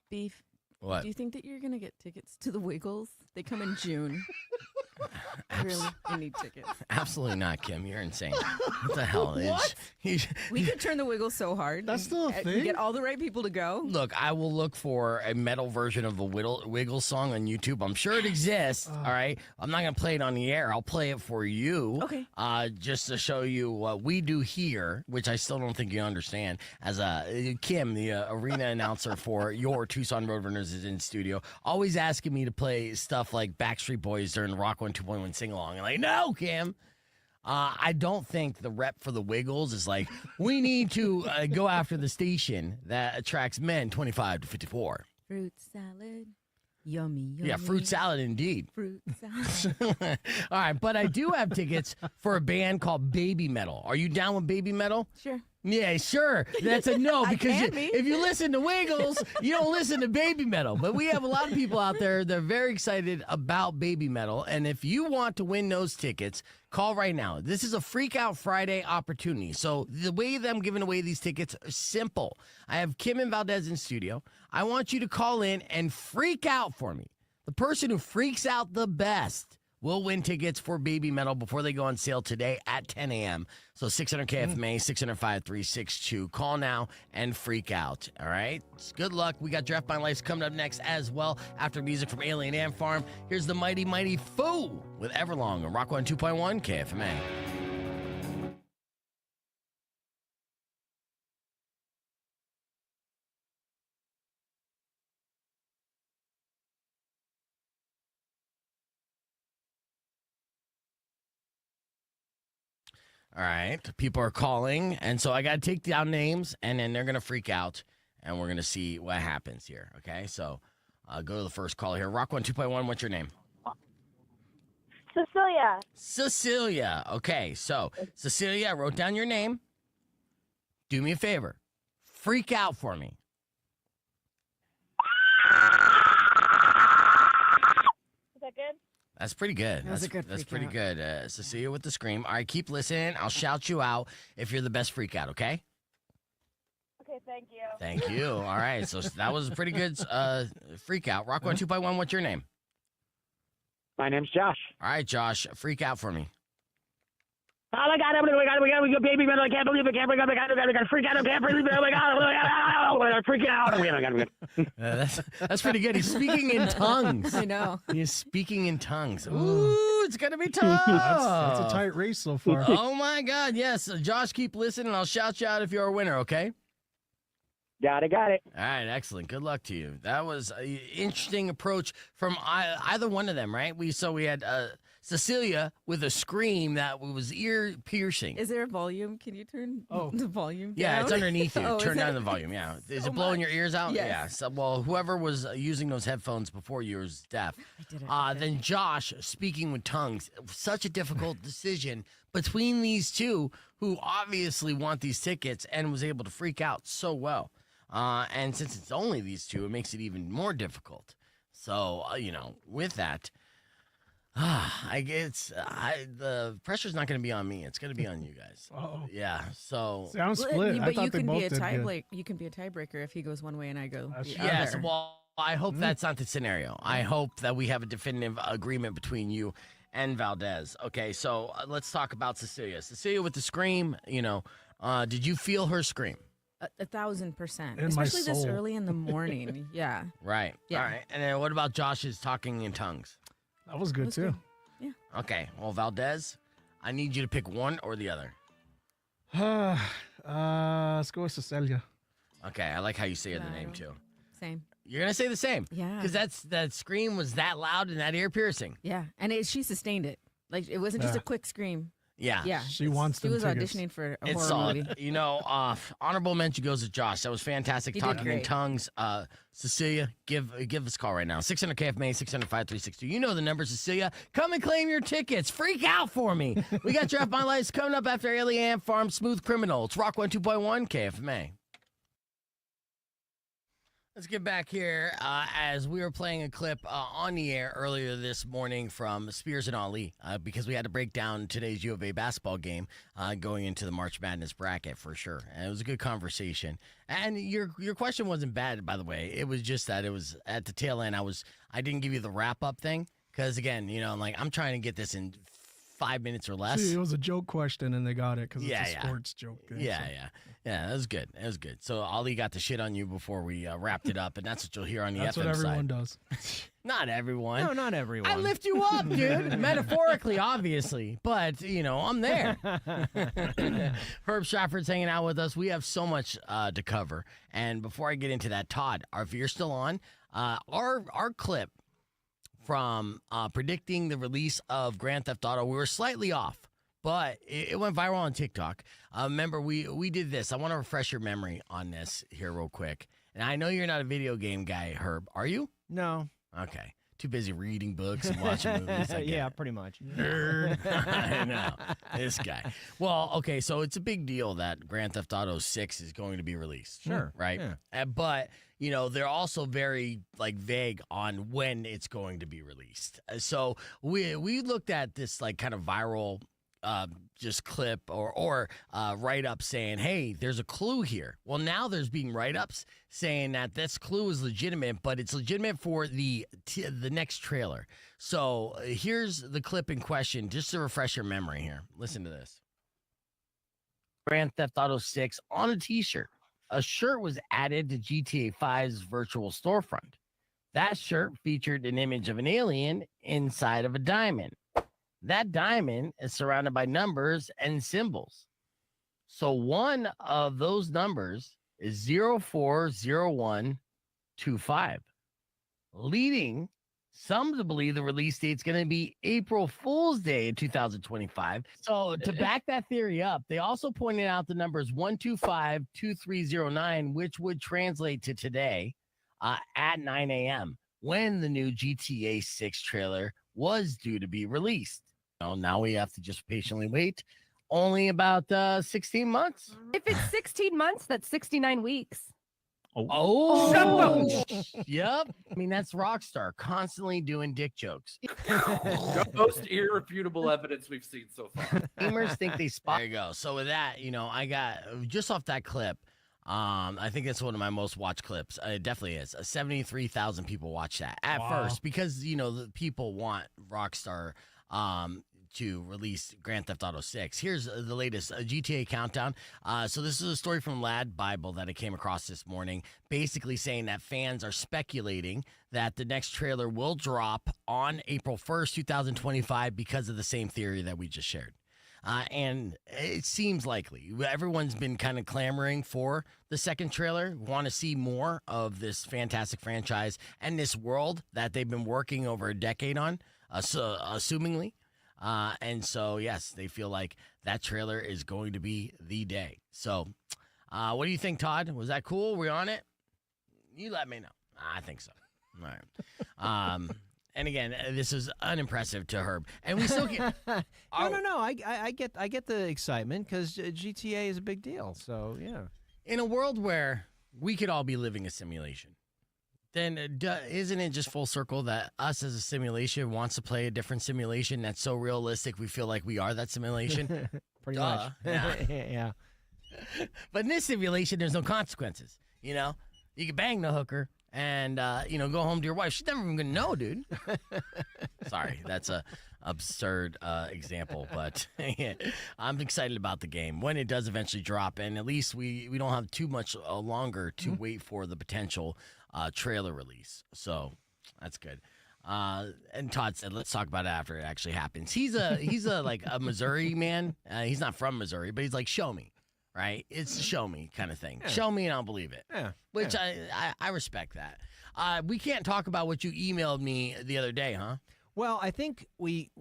Beef. What? Do you think that you're going to get tickets to the Wiggles? They come in June. Really, I need tickets. Absolutely not, Kim. You're insane. What the hell? What? We could turn the Wiggles so hard. That's still a and thing? Get all the right people to go. Look, I will look for a metal version of the Wiggles song on YouTube. I'm sure it exists. All right. I'm not going to play it on the air. I'll play it for you. Okay. Just to show you what we do here, which I still don't think you understand. As Kim, the arena announcer for your Tucson Roadrunners, is in studio, always asking me to play stuff like Backstreet Boys during the Rock 102.1 sing-along. And like, no, Kim. I don't think the rep for the Wiggles is like, we need to go after the station that attracts men 25 to 54. Fruit salad. Yummy, yummy. Yeah, fruit salad indeed. Fruit salad. All right, but I do have tickets for a band called Baby Metal. Are you down with Baby Metal? Sure. Yeah, sure. That's a no, because can be. if you listen to Wiggles, you don't listen to Baby Metal. But we have a lot of people out there that are very excited about Baby Metal. And if you want to win those tickets, call right now. This is a Freak Out Friday opportunity. So the way that I'm giving away these tickets is simple. I have Kim and Valdez in studio. I want you to call in and freak out for me. The person who freaks out the best will win tickets for Baby Metal before they go on sale today at 10 a.m. So 600 KFMA, 605-362. Call now and freak out, all right? Good luck. We got Draft My Life coming up next as well. After music from Alien Ant Farm, here's the Mighty Mighty Foo with Everlong on Rock 102.1 KFMA. All right. People are calling, and so I got to take down names, and then they're going to freak out, and we're going to see what happens here, okay? So go to the first call here. Rock 102.1, what's your name? Cecilia. Cecilia. Okay, so Cecilia, I wrote down your name. Do me a favor. Freak out for me. Is that good? That's pretty good. That was a good That's freak pretty out. good. Cecilia with the scream. All right, keep listening. I'll shout you out if you're the best freak out, okay? Okay, thank you. Thank you. All right, so that was a pretty good freak out. Rock 102.1, what's your name? My name's Josh. All right, Josh, freak out for me. Oh my God! We got Baby Metal. I can't believe it. Can't believe it. I got to freak out. I can't believe it. Oh my God! I'm freaking out. Oh my God. That's pretty good. He's speaking in tongues. I know. He's speaking in tongues. Ooh, it's gonna be tough. That's a tight race so far. Oh my God! Yes, Josh, keep listening. I'll shout you out if you're a winner. Okay. Got it. All right, excellent. Good luck to you. That was an interesting approach from either one of them, right? We had Cecilia with a scream that was ear piercing. Is there a volume? Can you turn the volume down? Yeah, it's underneath you. Oh, Turn is down it? the volume. Yeah. Is So it blowing much. your ears out? Yes. Yeah. So, well, whoever was using those headphones before you was deaf. I did it. Then Josh speaking with tongues. Such a difficult decision between these two who obviously want these tickets and was able to freak out so well. And since it's only these two, it makes it even more difficult. So, with that, I guess the pressure's not going to be on me. It's going to be on you guys. Oh, Yeah. So. see, I'm split. I But thought you they can both be a did good. you can be a tiebreaker if he goes one way and I go That's the true. Yes, other. well, I hope that's not the scenario. I hope that we have a definitive agreement between you and Valdez. Okay, so let's talk about Cecilia. Cecilia with the scream, did you feel her scream? 1,000%. In my Especially this soul. early in the morning. Yeah. Right. Yeah. All right. And then what about Josh's talking in tongues? That was good was too. good. Okay, well, Valdez, I need you to pick one or the other. Let's go with Cecilia. Okay, I like how you say the name Claro. too. Same. You're going to say the same. Yeah. Because that scream was that loud and that ear piercing. Yeah. And she sustained it. Like, it wasn't just Yeah. a quick scream. Yeah. Yeah. She wants She them was tickets. auditioning for a It's horror solid. movie. Honorable mention goes to Josh. That was fantastic He did talking in great. tongues. Cecilia, give us a call right now. 600 KFMA, 605-362. You know the number, Cecilia. Come and claim your tickets. Freak out for me. We got Draft My Life coming up after Alien Ant Farm, Smooth Criminal. It's Rock 102.1 KFMA. Let's get back here as we were playing a clip on the air earlier this morning from Spears and Ali because we had to break down today's U of A basketball game going into the March Madness bracket for sure. And it was a good conversation. And your question wasn't bad, by the way. It was just that it was at the tail end. I didn't give you the wrap up thing because, again, I'm trying to get this in 5 minutes or less. See, it was a joke question, and they got it because Yeah, it's a yeah. sports joke. Yeah, that was good. It was good. So Ali got the shit on you before we wrapped it up, and that's what you'll hear on the That's FM what everyone side. does. Not everyone. No, not everyone. I lift you up, dude. Metaphorically, obviously, but I'm there. Herb Stratford's hanging out with us. We have so much to cover, and before I get into that, Todd, if you're still on, our clip from predicting the release of Grand Theft Auto, we were slightly off, but it went viral on TikTok. Remember, we did this. I want to refresh your memory on this here real quick. And I know you're not a video game guy, Herb. Are you? No. Okay. Too busy reading books and watching movies. I get Yeah, it. pretty much. Nerd. I know. This guy. Well, okay, so it's a big deal that Grand Theft Auto 6 is going to be released. Sure. Right? Yeah. But, they're also very, vague on when it's going to be released. So we looked at this, kind of viral just clip or write-up saying, hey, there's a clue here. Well, now there's being write-ups saying that this clue is legitimate, but it's legitimate for the next trailer. So here's the clip in question, just to refresh your memory here. Listen to this. Grand Theft Auto 6 on a T-shirt. A shirt was added to GTA 5's virtual storefront. That shirt featured an image of an alien inside of a diamond. That diamond is surrounded by numbers and symbols. So one of those numbers is 040125, leading some to believe the release date's going to be April Fool's Day in 2025. So to back that theory up, they also pointed out the numbers 1252309, which would translate to today at 9 a.m. when the new GTA 6 trailer was due to be released. Now we have to just patiently wait. Only about 16 months. If it's 16 months, that's 69 weeks. Oh, yep. I mean, that's Rockstar constantly doing dick jokes. The most irrefutable evidence we've seen so far. Gamers think they spot. There you go. So with that, I got just off that clip. I think that's one of my most watched clips. It definitely is. 73,000 people watch that at first because the people want Rockstar to release Grand Theft Auto 6. Here's the latest GTA countdown. So this is a story from Lad Bible that I came across this morning, basically saying that fans are speculating that the next trailer will drop on April 1st, 2025 because of the same theory that we just shared. And it seems likely. Everyone's been kind of clamoring for the second trailer, want to see more of this fantastic franchise and this world that they've been working over a decade on, assumingly. And so, yes, they feel like that trailer is going to be the day. So, what do you think, Todd? Was that cool? Were we on it? You let me know. I think so. All right. And again, this is unimpressive to Herb. And we still get... No. I get the excitement because GTA is a big deal. So, yeah. In a world where we could all be living a simulation, then isn't it just full circle that us as a simulation wants to play a different simulation that's so realistic we feel like we are that simulation? Pretty Duh. much. Yeah. Yeah. But in this simulation, there's no consequences. You can bang the hooker and, go home to your wife. She's never even going to know, dude. Sorry, that's a absurd example, but I'm excited about the game when it does eventually drop. And at least we don't have too much longer to wait for the potential trailer release. So that's good. And Todd said, let's talk about it after it actually happens. He's a like a Missouri man. He's not from Missouri, but he's like, show me, right? It's a show me kind of thing. Yeah. Show me and I'll believe it. Yeah. Which I respect that. We can't talk about what you emailed me the other day, huh? Well, I think we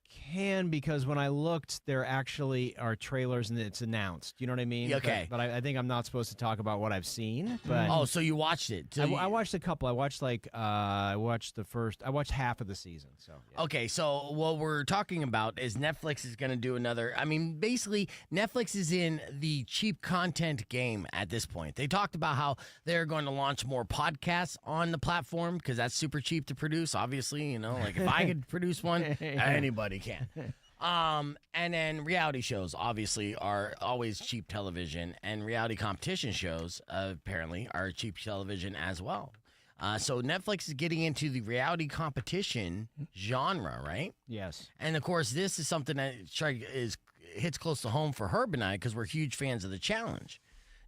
can, because when I looked, there actually are trailers and it's announced. You know what I mean? Okay. But I think I'm not supposed to talk about what I've seen. But Oh, so you watched it? So I watched a couple. I watched I watched half of the season. So yeah. Okay, so what we're talking about is Netflix is going to do another. I mean, basically, Netflix is in the cheap content game at this point. They talked about how they're going to launch more podcasts on the platform because that's super cheap to produce. Obviously, like if I could produce one, anybody can. And then reality shows obviously are always cheap television, and reality competition shows apparently are cheap television as well. So Netflix is getting into the reality competition genre, right? Yes. And of course, this is something that hits close to home for Herb and I because we're huge fans of the challenge.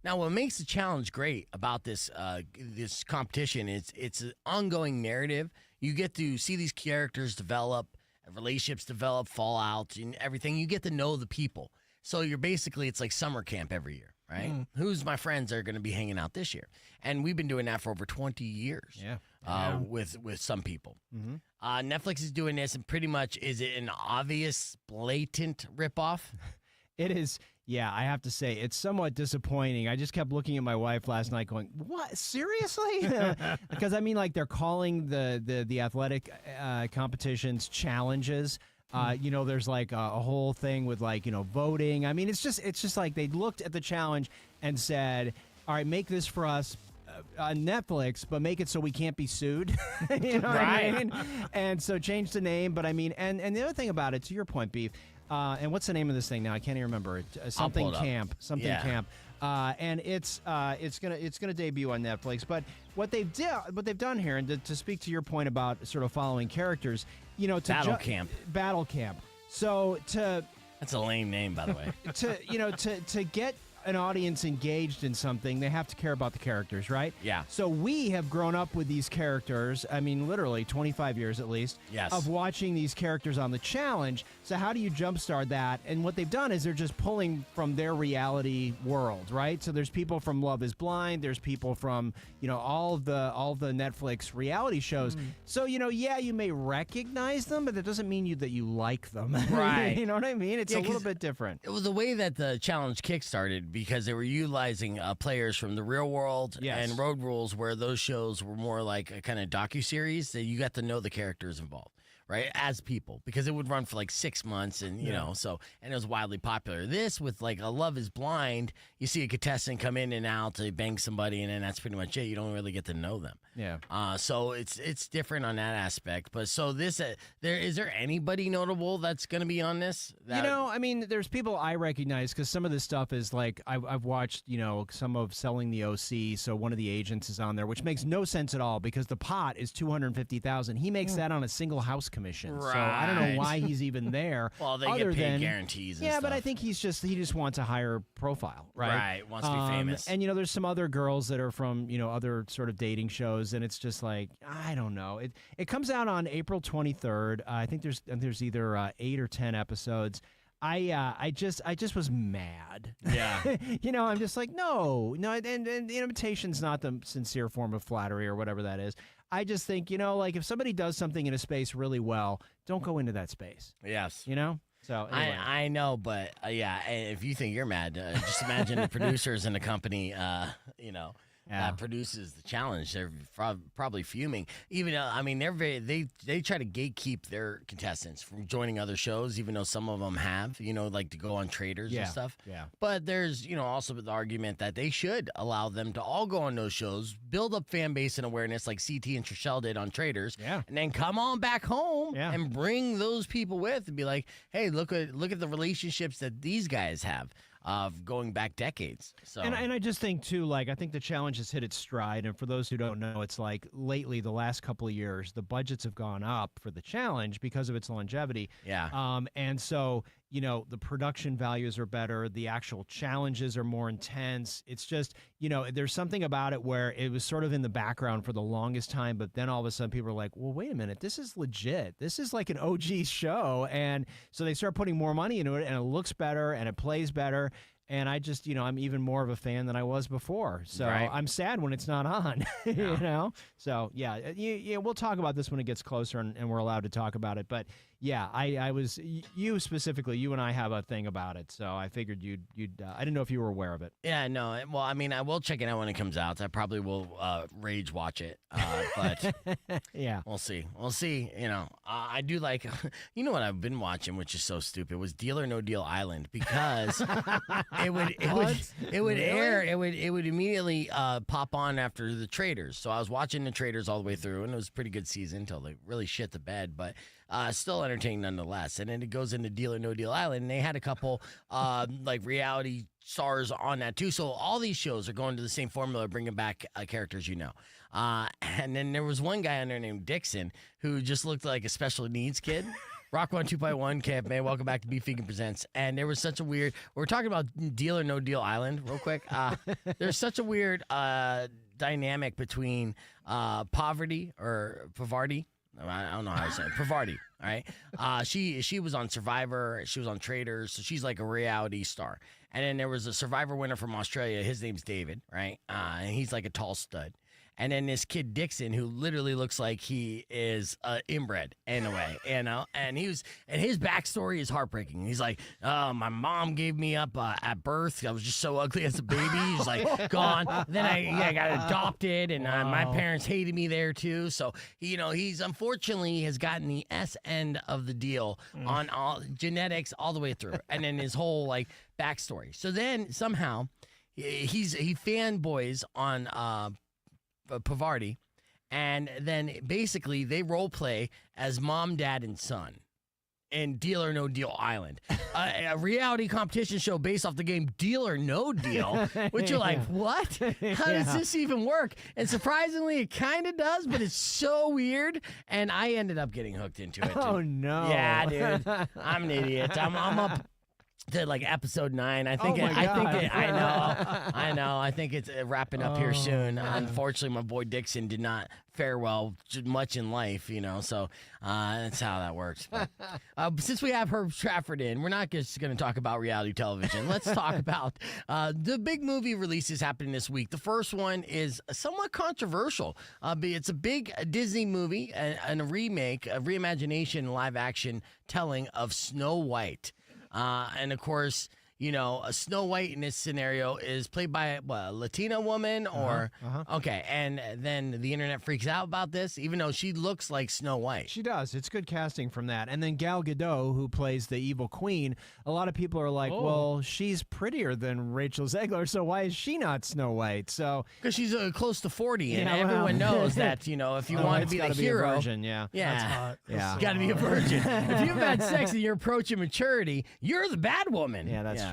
Now, what makes the challenge great about this this competition is it's an ongoing narrative. You get to see these characters develop, relationships develop, fallout, and everything. You get to know the people. So it's like summer camp every year, right? Who's my friends that are going to be hanging out this year? And we've been doing that for over 20 years. Yeah. With some people. Netflix is doing this, and pretty much, is it an obvious, blatant ripoff? It is. Yeah, I have to say, it's somewhat disappointing. I just kept looking at my wife last night going, what? Seriously? Because, I mean, like, they're calling the athletic competitions challenges. There's like a whole thing with voting. I mean, it's just like they looked at the challenge and said, all right, make this for us on Netflix, but make it so we can't be sued. You know what I mean? And so change the name. But I mean, and the other thing about it, to your point, Beef, and what's the name of this thing now? I can't even remember. Something Camp. And it's gonna debut on Netflix. But what they've done here, and to speak to your point about sort of following characters, Battle Camp. So that's a lame name, by the way. to get an audience engaged in something, they have to care about the characters, right? Yeah. So we have grown up with these characters, I mean, literally 25 years at least, of watching these characters on the challenge. So how do you jumpstart that? And what they've done is they're just pulling from their reality world, right? So there's people from Love is Blind, there's people from, all of the Netflix reality shows. So, you may recognize them, but that doesn't mean that you like them. Right. You know what I mean? It's a little bit different. It was the way that the challenge kickstarted, because they were utilizing players from the real world and Road Rules, where those shows were more like a kind of docuseries that you got to know the characters involved, right, as people, because it would run for like 6 months, and and it was wildly popular. This, with like a Love is Blind, you see a contestant come in and out to bang somebody, and then that's pretty much it. You don't really get to know them. Yeah. So it's different on that aspect. But so this, is there anybody notable that's going to be on this? I mean, there's people I recognize, because some of this stuff is like I've watched, some of Selling the OC. So one of the agents is on there, which makes no sense at all, because the pot is $250,000. He makes that on a single house commission. Right. So I don't know why he's even there. Well, they get paid guarantees. And stuff. But I think he just wants a higher profile, right? Right. Wants to be famous. And there's some other girls that are from other sort of dating shows, and it's just like, I don't know. It comes out on April 23rd. I think there's either 8 or 10 episodes. I just was mad. Yeah. I'm just like, no, and the invitation's not the sincere form of flattery or whatever that is. I just think, like, if somebody does something in a space really well, don't go into that space. Yes. So anyway. I know, but if you think you're mad, just imagine the producers in the company, that produces the challenge. They're probably fuming. Even they try to gatekeep their contestants from joining other shows, even though some of them have, like to go on Traders and stuff. Yeah. But there's, also the argument that they should allow them to all go on those shows, build up fan base and awareness like CT and Trishelle did on Traders, and then come on back home and bring those people with and be like, hey, look at the relationships that these guys have. Of going back decades. So and I just think too, I think the challenge has hit its stride. And for those who don't know, it's like lately, the last couple of years, the budgets have gone up for the challenge because of its longevity. Yeah. And so the production values are better. The actual challenges are more intense. It's just, there's something about it where it was sort of in the background for the longest time, but then all of a sudden people are like, well, wait a minute, this is legit. This is like an OG show. And so they start putting more money into it, and it looks better and it plays better. And I just, I'm even more of a fan than I was before. So I'm sad when it's not on, So, we'll talk about this when it gets closer and we're allowed to talk about it. But, yeah, I was you specifically. You and I have a thing about it, so I figured you'd. I didn't know if you were aware of it. Yeah, no. Well, I mean, I will check it out when it comes out. I probably will rage watch it, but Yeah. we'll see. We'll see. You know, I do like. You know what I've been watching, which is so stupid, was Deal or No Deal Island because it would air. It would immediately pop on after the Traders. So I was watching the Traders all the way through, and it was a pretty good season until they really shit the bed, but. Still entertaining nonetheless. And then it goes into Deal or No Deal Island, and they had a couple like reality stars on that too. So all these shows are going to the same formula, bringing back characters you know. And then there was one guy on there named Dixon who just looked like a special needs kid. Rock 1, 2.1, Camp May. Welcome back to Beef Vegan Presents. And there was such a weird. We're talking about Deal or No Deal Island, real quick. There's such a weird dynamic between poverty or Pavardi. I don't know how to say it. Parvati, all right? She was on Survivor. She was on Traders. So she's like a reality star. And then there was a Survivor winner from Australia. His name's David, right? And he's like a tall stud. And then this kid Dixon, who literally looks like he is inbred in a way, you know. And his backstory is heartbreaking. He's like, my mom gave me up at birth. I was just so ugly as a baby. He's like gone. Then I got adopted, and my parents hated me there too. So you know, he's unfortunately has gotten the S end of the deal on all genetics all the way through, and then his whole like backstory. So then somehow he fanboys on. Pavardi, and then basically they role play as mom, dad, and son in Deal or No Deal Island, a reality competition show based off the game Deal or No Deal, which you're like, what? How does this even work? And surprisingly, it kind of does, but it's so weird, and I ended up getting hooked into it. Oh no! Yeah, dude, I'm an idiot. I'm up to like episode 9. I think. Oh my God. I know. I think it's wrapping up here soon. Unfortunately, my boy Dixon did not fare well much in life, you know. So that's how that works. But, since we have Herb Stratford in, we're not just going to talk about reality television. Let's talk about the big movie releases happening this week. The first one is somewhat controversial. It's a big Disney movie and a remake, a reimagination, live action telling of Snow White. And of course, you know, a Snow White in this scenario is played by a Latina woman or okay, and then the internet freaks out about this, even though she looks like Snow White. She does. It's good casting from that. And then Gal Gadot, who plays the evil queen, a lot of people are like, well, she's prettier than Rachel Zegler, so why is she not Snow White? So because she's close to 40, and everyone knows that, you know, if you want to be the hero, a virgin, that's hot. Yeah. you got to be a virgin. If you've had sex and you're approaching maturity, you're the bad woman. Yeah, that's true.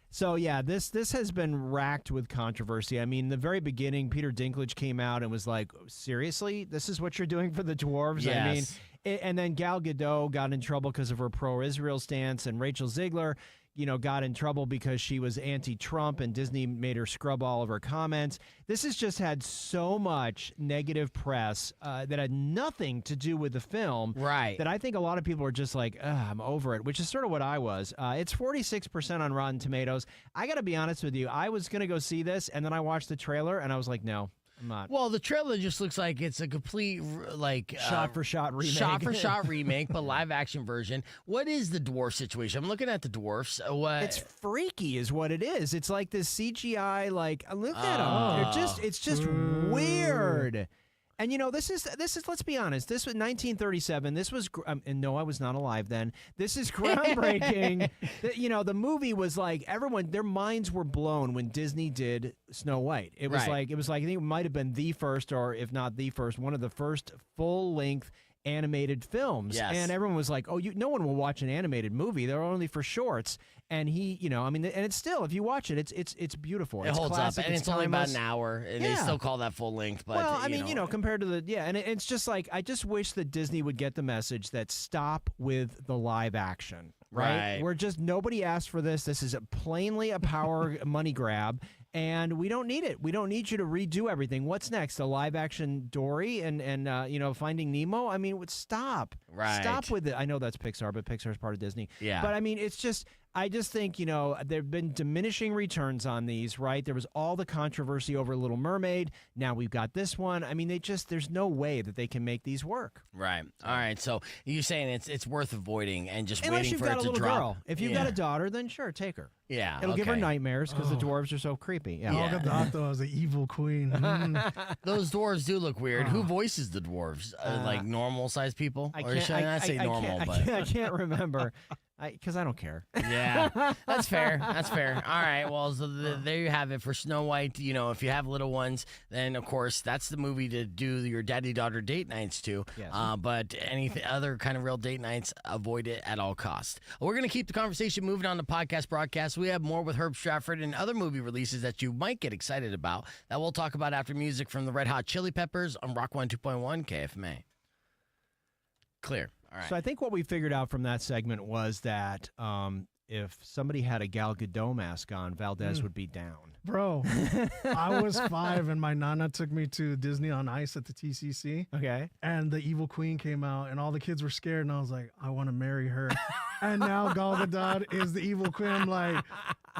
So, yeah, this has been racked with controversy. I mean, the very beginning, Peter Dinklage came out and was like, seriously? This is what you're doing for the dwarves? Yes. I mean, and then Gal Gadot got in trouble because of her pro-Israel stance, and Rachel Zegler, you know, got in trouble because she was anti-Trump and Disney made her scrub all of her comments. This has just had so much negative press that had nothing to do with the film. Right. That I think a lot of people are just like, I'm over it, which is sort of what I was. It's 46% on Rotten Tomatoes. I got to be honest with you. I was going to go see this, and then I watched the trailer, and I was like, no. I'm not. Well, the trailer just looks like it's a complete like shot-for-shot remake. Shot-for-shot remake, but live-action version. What is the dwarf situation? I'm looking at the dwarfs. It's freaky, is what it is. It's like this CGI. Like, look at them. It's just weird. And you know, this is. Let's be honest. This was 1937. This was, and no, I was not alive then. This is groundbreaking. You know, the movie was like everyone. Their minds were blown when Disney did Snow White. It was like I think it might have been the first, or if not the first, one of the first full-length animated films. Yes. And everyone was like, no one will watch an animated movie. They're only for shorts. And he, you know, I mean, and it's still, if you watch it, it's beautiful. It It's holds classic, up, and it's only about an hour, and they Yeah. still call that full length. But well, I mean, you know, compared to the, and it's just like, I just wish that Disney would get the message that stop with the live action. Right? We're just, nobody asked for this. This is plainly a power money grab. And we don't need it. We don't need you to redo everything. What's next? A live action Dory and you know, Finding Nemo? I mean, stop. Right. Stop with it. I know that's Pixar, but Pixar's part of Disney. Yeah. But I mean, it's just, I just think, there have been diminishing returns on these, right? There was all the controversy over Little Mermaid. Now we've got this one. I mean, there's no way that they can make these work. Right. All right. So you're saying it's worth avoiding and just Unless waiting you've for got it a to little drop. girl. If you've got a daughter, then sure, take her. Yeah. It'll give her okay. nightmares because the dwarves are so creepy. Yeah. Gal Gadot, though, as the evil queen. Those dwarves do look weird. Who voices the dwarves? Like normal-sized people? Or should I not say normal? I can't remember. Because I don't care. Yeah, that's fair. That's fair. All right. Well, so there you have it for Snow White. If you have little ones, then of course that's the movie to do your daddy-daughter date nights to. Yes. But any other kind of real date nights, avoid it at all costs. We're gonna keep the conversation moving on the podcast broadcast. We have more with Herb Stratford and other movie releases that you might get excited about that we'll talk about after music from the Red Hot Chili Peppers on Rock 102.1 KFMA. Clear. All right. So I think what we figured out from that segment was that if somebody had a Gal Gadot mask on, Valdez would be down. Bro, I was 5 and my nana took me to Disney on Ice at the TCC. Okay. And the evil queen came out and all the kids were scared and I was like, I want to marry her. And now Gal Gadot is the evil queen. I'm like,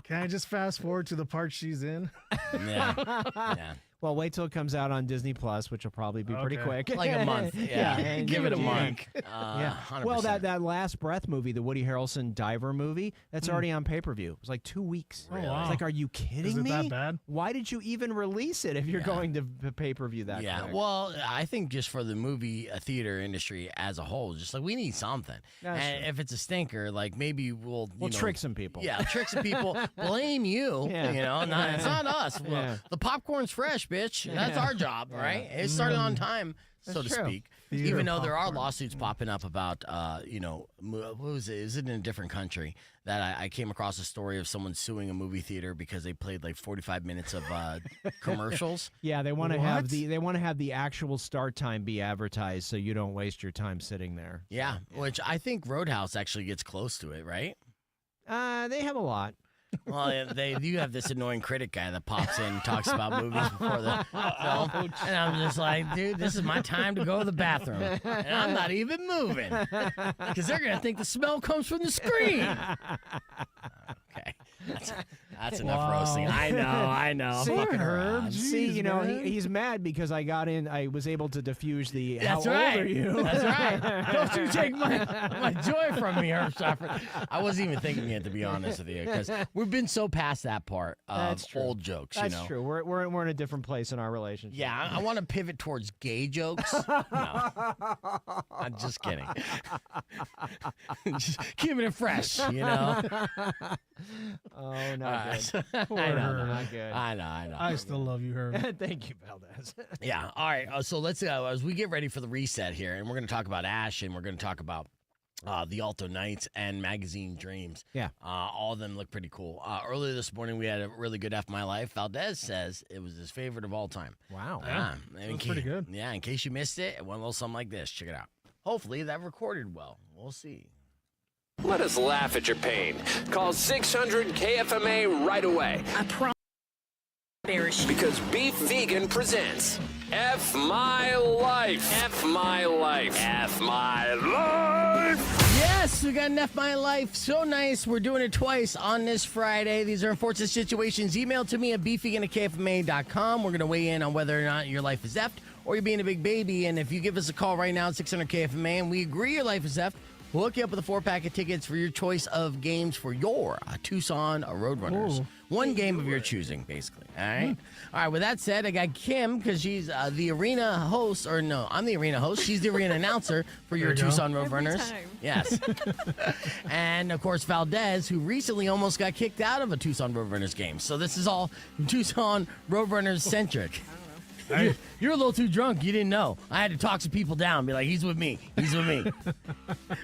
can I just fast forward to the part she's in? Yeah. Well, wait till it comes out on Disney Plus, which will probably be pretty quick. Like a month. Yeah. and Give it a month. Yeah. 100%. Well, that Last Breath movie, the Woody Harrelson diver movie, that's already on pay-per-view. It was like 2 weeks. Oh, wow. It's like, are you kidding me? Is it that bad? Why did you even release it if you're going to pay-per-view that quick? Well, I think just for the movie theater industry as a whole, just like we need something. That's and true. if it's a stinker, like maybe we'll trick some people. Yeah, trick some people. Blame you. Yeah. It's not us. Well, Yeah. the popcorm's fresh, bitch. That's our job, right? It started on time, so to true. speak. Theater Even though there are popcorn. lawsuits popping up about, what was it? Is it in a different country that I came across a story of someone suing a movie theater because they played like 45 minutes of commercials? Yeah, they want to have What? the actual start time be advertised so you don't waste your time sitting there. Yeah, which I think Roadhouse actually gets close to it, right? They have a lot. Well, they do have this annoying critic guy that pops in and talks about movies before the film. And I'm just like, dude, this is my time to go to the bathroom. And I'm not even moving. Because they're going to think the smell comes from the screen. Okay. That's enough roasting. I know. See, Fucking Herb, around. geez, man. He's mad because I was able to diffuse the That's how right. old are you? That's right. Don't you take my joy from me, Herb Stratford. I wasn't even thinking it, to be honest with you, because we've been so past that part of That's true. old jokes. That's you know? true. We're in a different place in our relationship. Yeah, I want to pivot towards gay jokes. No, I'm just kidding. Just keeping it fresh, you know. Oh, not good. I know. Not good. I know. I still love you, Herb. Thank you, Valdez. Yeah. All right. So let's as we get ready for the reset here, and we're going to talk about Ash, and we're going to talk about the Alto Knights and Magazine Dreams. Yeah. All of them look pretty cool. Earlier this morning, we had a really good F My Life. Valdez says it was his favorite of all time. Wow. That's pretty good. Yeah. In case you missed it, it went a little something like this. Check it out. Hopefully that recorded well. We'll see. Let us laugh at your pain. Call 600-KFMA right away. I promise. Because Beef Vegan presents F My Life. F My Life. F My Life. Yes, we got an F My Life. So nice. We're doing it twice on this Friday. These are unfortunate situations. Email to me at beefvegan@kfma.com. We're going to weigh in on whether or not your life is effed or you're being a big baby. And if you give us a call right now at 600-KFMA and we agree your life is effed, we'll hook you up with a 4-pack of tickets for your choice of games for your Tucson Roadrunners. Ooh. One game of your choosing, basically. All right? All right, with that said, I got Kim because she's the arena host. Or no, I'm the arena host. She's the arena announcer for your There you go. Tucson Every Roadrunners. time. Yes. And, of course, Valdez, who recently almost got kicked out of a Tucson Roadrunners game. So this is all Tucson Roadrunners-centric. You're a little too drunk. You didn't know. I had to talk some people down. Be like, he's with me. He's with me.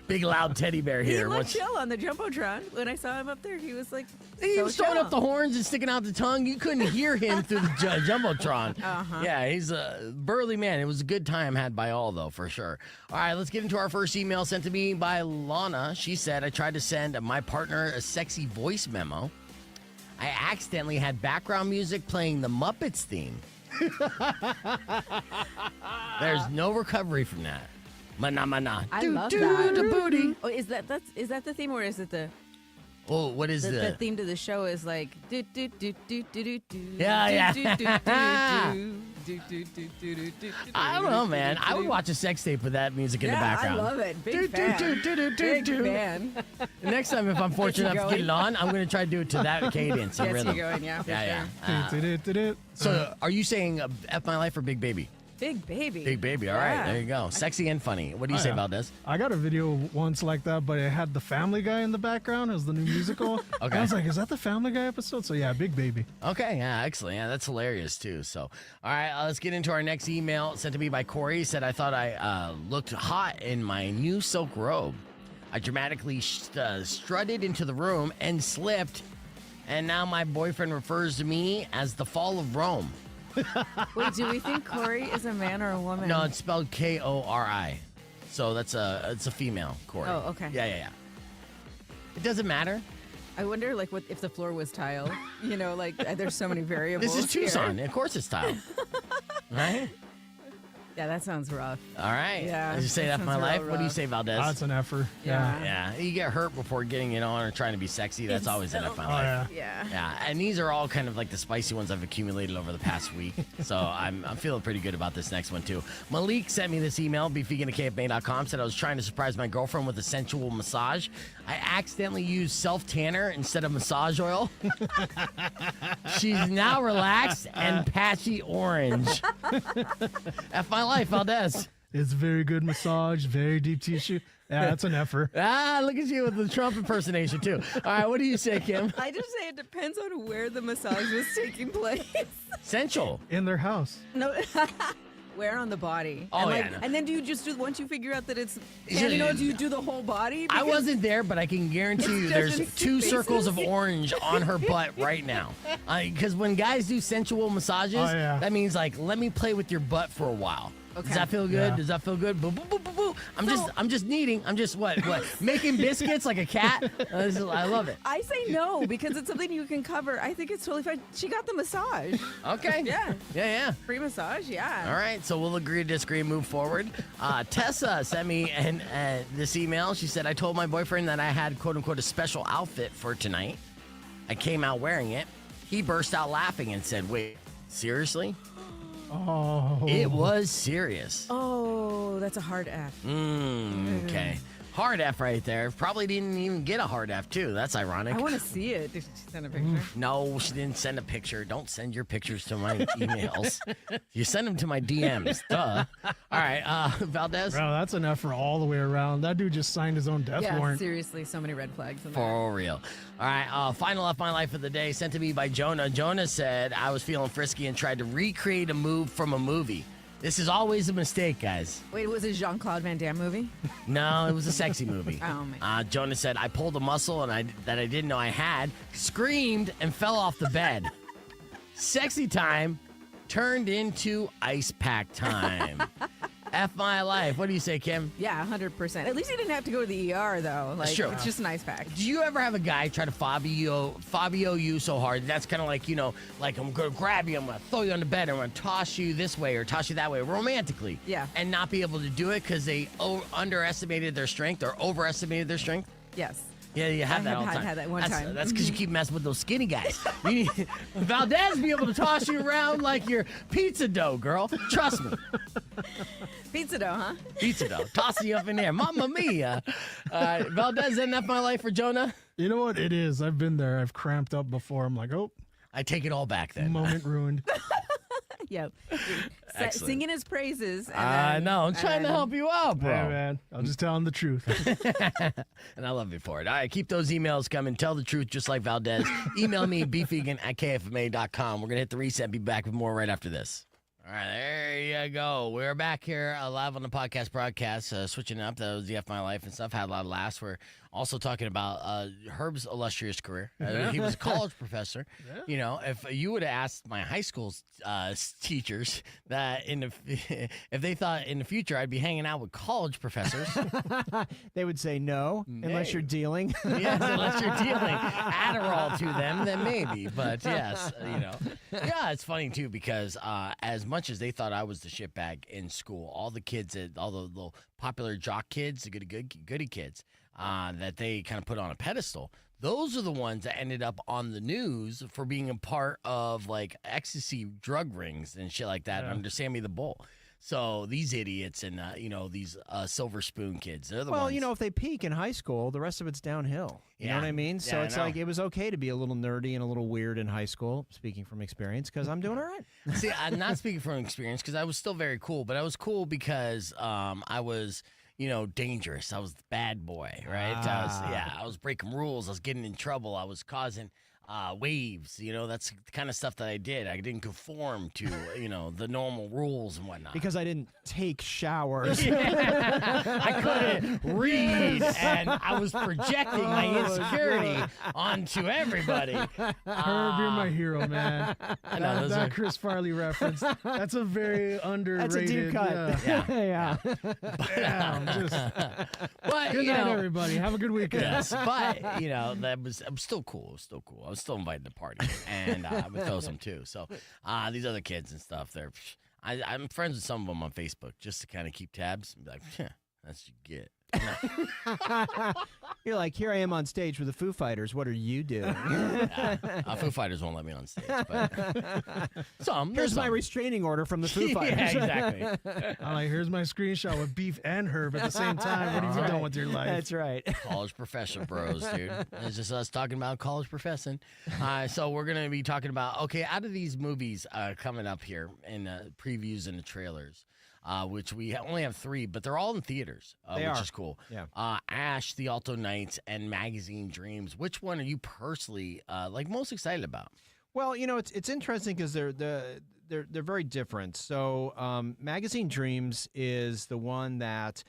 Big, loud teddy bear He here. looked chill on the Jumbotron. When I saw him up there, he was like, He so was throwing chill. up the horns and sticking out the tongue. You couldn't hear him through the Jumbotron. Yeah, he's a burly man. It was a good time had by all, though, for sure. All right, let's get into our first email sent to me by Lana. She said, I tried to send my partner a sexy voice memo. I accidentally had background music playing the Muppets theme. There's no recovery from that. Mana mana. I Do, love do, that. the booty. Oh, is that the theme or is it the? Oh, what is The theme to the show is like do do do do do do do. Yeah. I don't know, do, man. do, I would do. watch a sex tape with that music in the Yeah, background. I love it. Do, Big fan. do, do, do, do, Big do. fan. Next time, if I'm fortunate enough to get it on, I'm going to try to do it to that cadence and Gets rhythm. you going, yeah, for Yeah, sure. yeah. Du-du-du-du-du. So, are you saying F My Life or Big Baby? Big baby. Big Baby. All right, Yeah. there you go. Sexy and funny. What do you say, yeah. Valdez? I got a video once like that, but it had the Family Guy in the background as the new musical. And I was like, is that the Family Guy episode? So yeah, Big Baby. Okay, yeah, excellent. Yeah, that's hilarious too. So, all right, let's get into our next email sent to me by Corey. He said, I thought I looked hot in my new silk robe. I dramatically strutted into the room and slipped, and now my boyfriend refers to me as the Fall of Rome. Wait, do we think Corey is a man or a woman? No, it's spelled Kori. So it's a female, Corey. Oh, okay. Yeah. It doesn't matter. I wonder, like, what if the floor was tile? You know, like, there's so many variables. This is Tucson. here. Of course it's tile. Right? Yeah, that sounds rough. All right. Yeah, As you say that that for my sounds real life. What do you rough. say, Valdez? That's an effort. Yeah. Yeah, you get hurt before getting it on or trying to be sexy. That's always in my Oh, life. yeah. Yeah. Yeah, and these are all kind of like the spicy ones I've accumulated over the past week. So I'm feeling pretty good about this next one, too. Malik sent me this email, beefvegan@kfma.com, said I was trying to surprise my girlfriend with a sensual massage. I accidentally used self-tanner instead of massage oil. She's now relaxed and patchy orange. F my life, Valdez. It's very good massage, very deep tissue. Yeah, that's an effort. Ah, look at you with the Trump impersonation, too. All right, what do you say, Kim? I just say it depends on where the massage was taking place. Sensual. In their house. No, where on the body? Oh, and yeah, like, no. And then do you just do, once you figure out that it's, Is it- do you do the whole body? I Because- wasn't there, but I can guarantee you It's there's just two faces. circles of orange on her butt right now. Because when guys do sensual massages, Oh, yeah. that means like, let me play with your butt for a while. Does Okay. that feel good? Yeah. Does that feel good? Boo, boo, boo, boo, boo. I'm just what making biscuits like a cat. I love it. I say no because it's something you can cover. I think it's totally fine. She got the massage. Okay. Yeah. Free massage, yeah. All right, so we'll agree to disagree and move forward. Tessa sent me this email. She said, I told my boyfriend that I had, quote unquote, a special outfit for tonight. I came out wearing it. He burst out laughing and said, wait, seriously? Oh. It was serious. Oh, that's a hard F. Okay. Hard F right there. Probably didn't even get a hard F, too. That's ironic. I want to see it. Did she send a picture? No, she didn't send a picture. Don't send your pictures to my emails. You send them to my DMs. Duh. All right, Valdez. Bro, that's an effort all the way around. That dude just signed his own death Yeah, warrant. seriously, so many red flags in there. For real. All right, final F My Life of the day sent to me by Jonah. Jonah said, I was feeling frisky and tried to recreate a move from a movie. This is always a mistake, guys. Wait, was it a Jean-Claude Van Damme movie? No, it was a sexy movie. Oh, man. Jonah said, I pulled a muscle that I didn't know I had, screamed, and fell off the bed. Sexy time turned into ice pack time. F my life. What do you say, Kim? Yeah, 100%. At least you didn't have to go to the ER, though. Like, true. it's just an ice pack. Do you ever have a guy try to Fabio you so hard? That's kind of like, like I'm going to grab you, I'm going to throw you on the bed, I'm going to toss you this way or toss you that way romantically. Yeah. And not be able to do it because they underestimated their strength or overestimated their strength? Yes. Yeah, you have I that have all the time. had that one time. That's because you keep messing with those skinny guys. You need Valdez be able to toss you around like your pizza dough, girl. Trust me. Pizza dough, huh? Pizza dough. Tossing you up in there. Mamma mia. Valdez, isn't that my life for Jonah? You know what it is? I've been there. I've cramped up before. I'm like, oh, I take it all back then. moment ruined. Yeah. Excellent. Singing his praises. And I then- know. I'm trying to and- help you out, bro. Hey, man. I'll just tell him the truth. And I love you for it. All right, keep those emails coming. Tell the truth just like Valdez. Email me, beefvegan@kfma.com. We're going to hit the reset. Be back with more right after this. All right, there you go. We're back here live on the podcast broadcast, switching it up. That was the F My Life and stuff. Had a lot of laughs. We're also talking about Herb's illustrious career. He was a college professor. Yeah. You know, if you would have asked my high school teachers that if they thought in the future I'd be hanging out with college professors, They would say no, unless you're dealing. yes, unless you're dealing Adderall to them, then maybe. But yes, yeah, it's funny too because as much as they thought I was the shitbag in school, all the kids, all the little popular jock kids, the goody kids, that they kind of put on a pedestal, those are the ones that ended up on the news for being a part of like ecstasy drug rings and shit like that under Sammy the Bull. So these idiots and these silver spoon kids, they're the ones. Well, if they peak in high school, the rest of it's downhill. You know what I mean? So it's like it was okay to be a little nerdy and a little weird in high school, speaking from experience, because I'm doing all right. See, I'm not speaking from experience because I was still very cool, but I was cool because I was, dangerous. I was the bad boy, right? I was breaking rules. I was getting in trouble. I was causing waves. That's the kind of stuff that I did. I didn't conform to, the normal rules and whatnot. Because I didn't take showers. I couldn't read, and I was projecting my insecurity onto everybody. Herb, you're my hero, man. I know, that Chris Farley reference, that's a very underrated. That's a deep cut. Yeah. Damn, But, good night, everybody. Have a good weekend. Yes, but, I'm still cool. I was still invited to party, and with those them too. So these other kids and stuff, I'm friends with some of them on Facebook just to kind of keep tabs and be like, that's what you get. You're like, here I am on stage with the Foo Fighters. What are you doing? Foo Fighters won't let me on stage. But here's my restraining order from the Foo Fighters. Yeah, exactly. I'm like, here's my screenshot with Beef and Herb at the same time. What have you done with your life? That's right. College professor bros, dude. It's just us talking about college professing. So we're going to be talking about, out of these movies coming up here in previews and the trailers, which we only have 3, but they're all in theaters, which is cool. Yeah. Ash, The Alto Knights, and Magazine Dreams. Which one are you personally most excited about? Well, it's interesting because they're very different. So, Magazine Dreams is the one that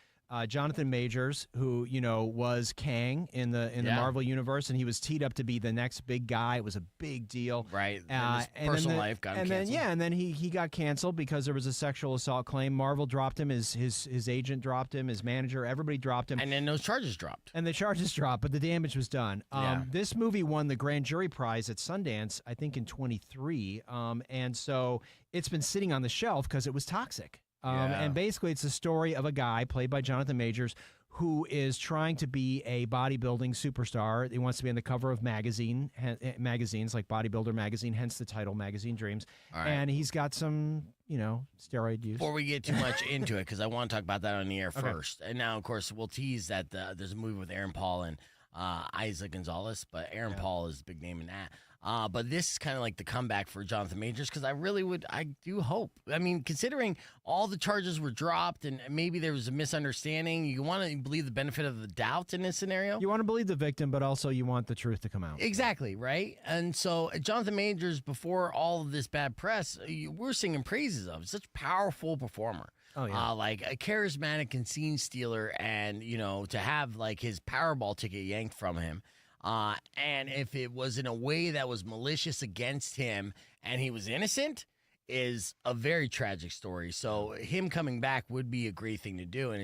Jonathan Majors, who was Kang in the Marvel universe, and he was teed up to be the next big guy. It was a big deal, right? And his personal life got canceled. And then he got canceled because there was a sexual assault claim. Marvel dropped him. His agent dropped him. His manager, everybody dropped him. And then those charges dropped. And the charges dropped, but the damage was done. This movie won the Grand Jury Prize at Sundance, I think, in 23. And so it's been sitting on the shelf because it was toxic. And basically, it's the story of a guy played by Jonathan Majors who is trying to be a bodybuilding superstar. He wants to be on the cover of magazines like Bodybuilder Magazine, hence the title Magazine Dreams. All right. And he's got some, steroid use. Before we get too much into it, because I want to talk about that on the air first. And now, of course, we'll tease that there's a movie with Aaron Paul and Isaac Gonzalez, but Aaron Paul is the big name in that. But this is kind of like the comeback for Jonathan Majors because I do hope. I mean, considering all the charges were dropped and maybe there was a misunderstanding, you want to believe the benefit of the doubt in this scenario. You want to believe the victim, but also you want the truth to come out. Exactly, right? And so Jonathan Majors, before all of this bad press, we're singing praises of. Such a powerful performer. Oh, yeah. Like a charismatic and scene stealer and, to have like his Powerball ticket yanked from him. And if it was in a way that was malicious against him and he was innocent is a very tragic story. So him coming back would be a great thing to do. And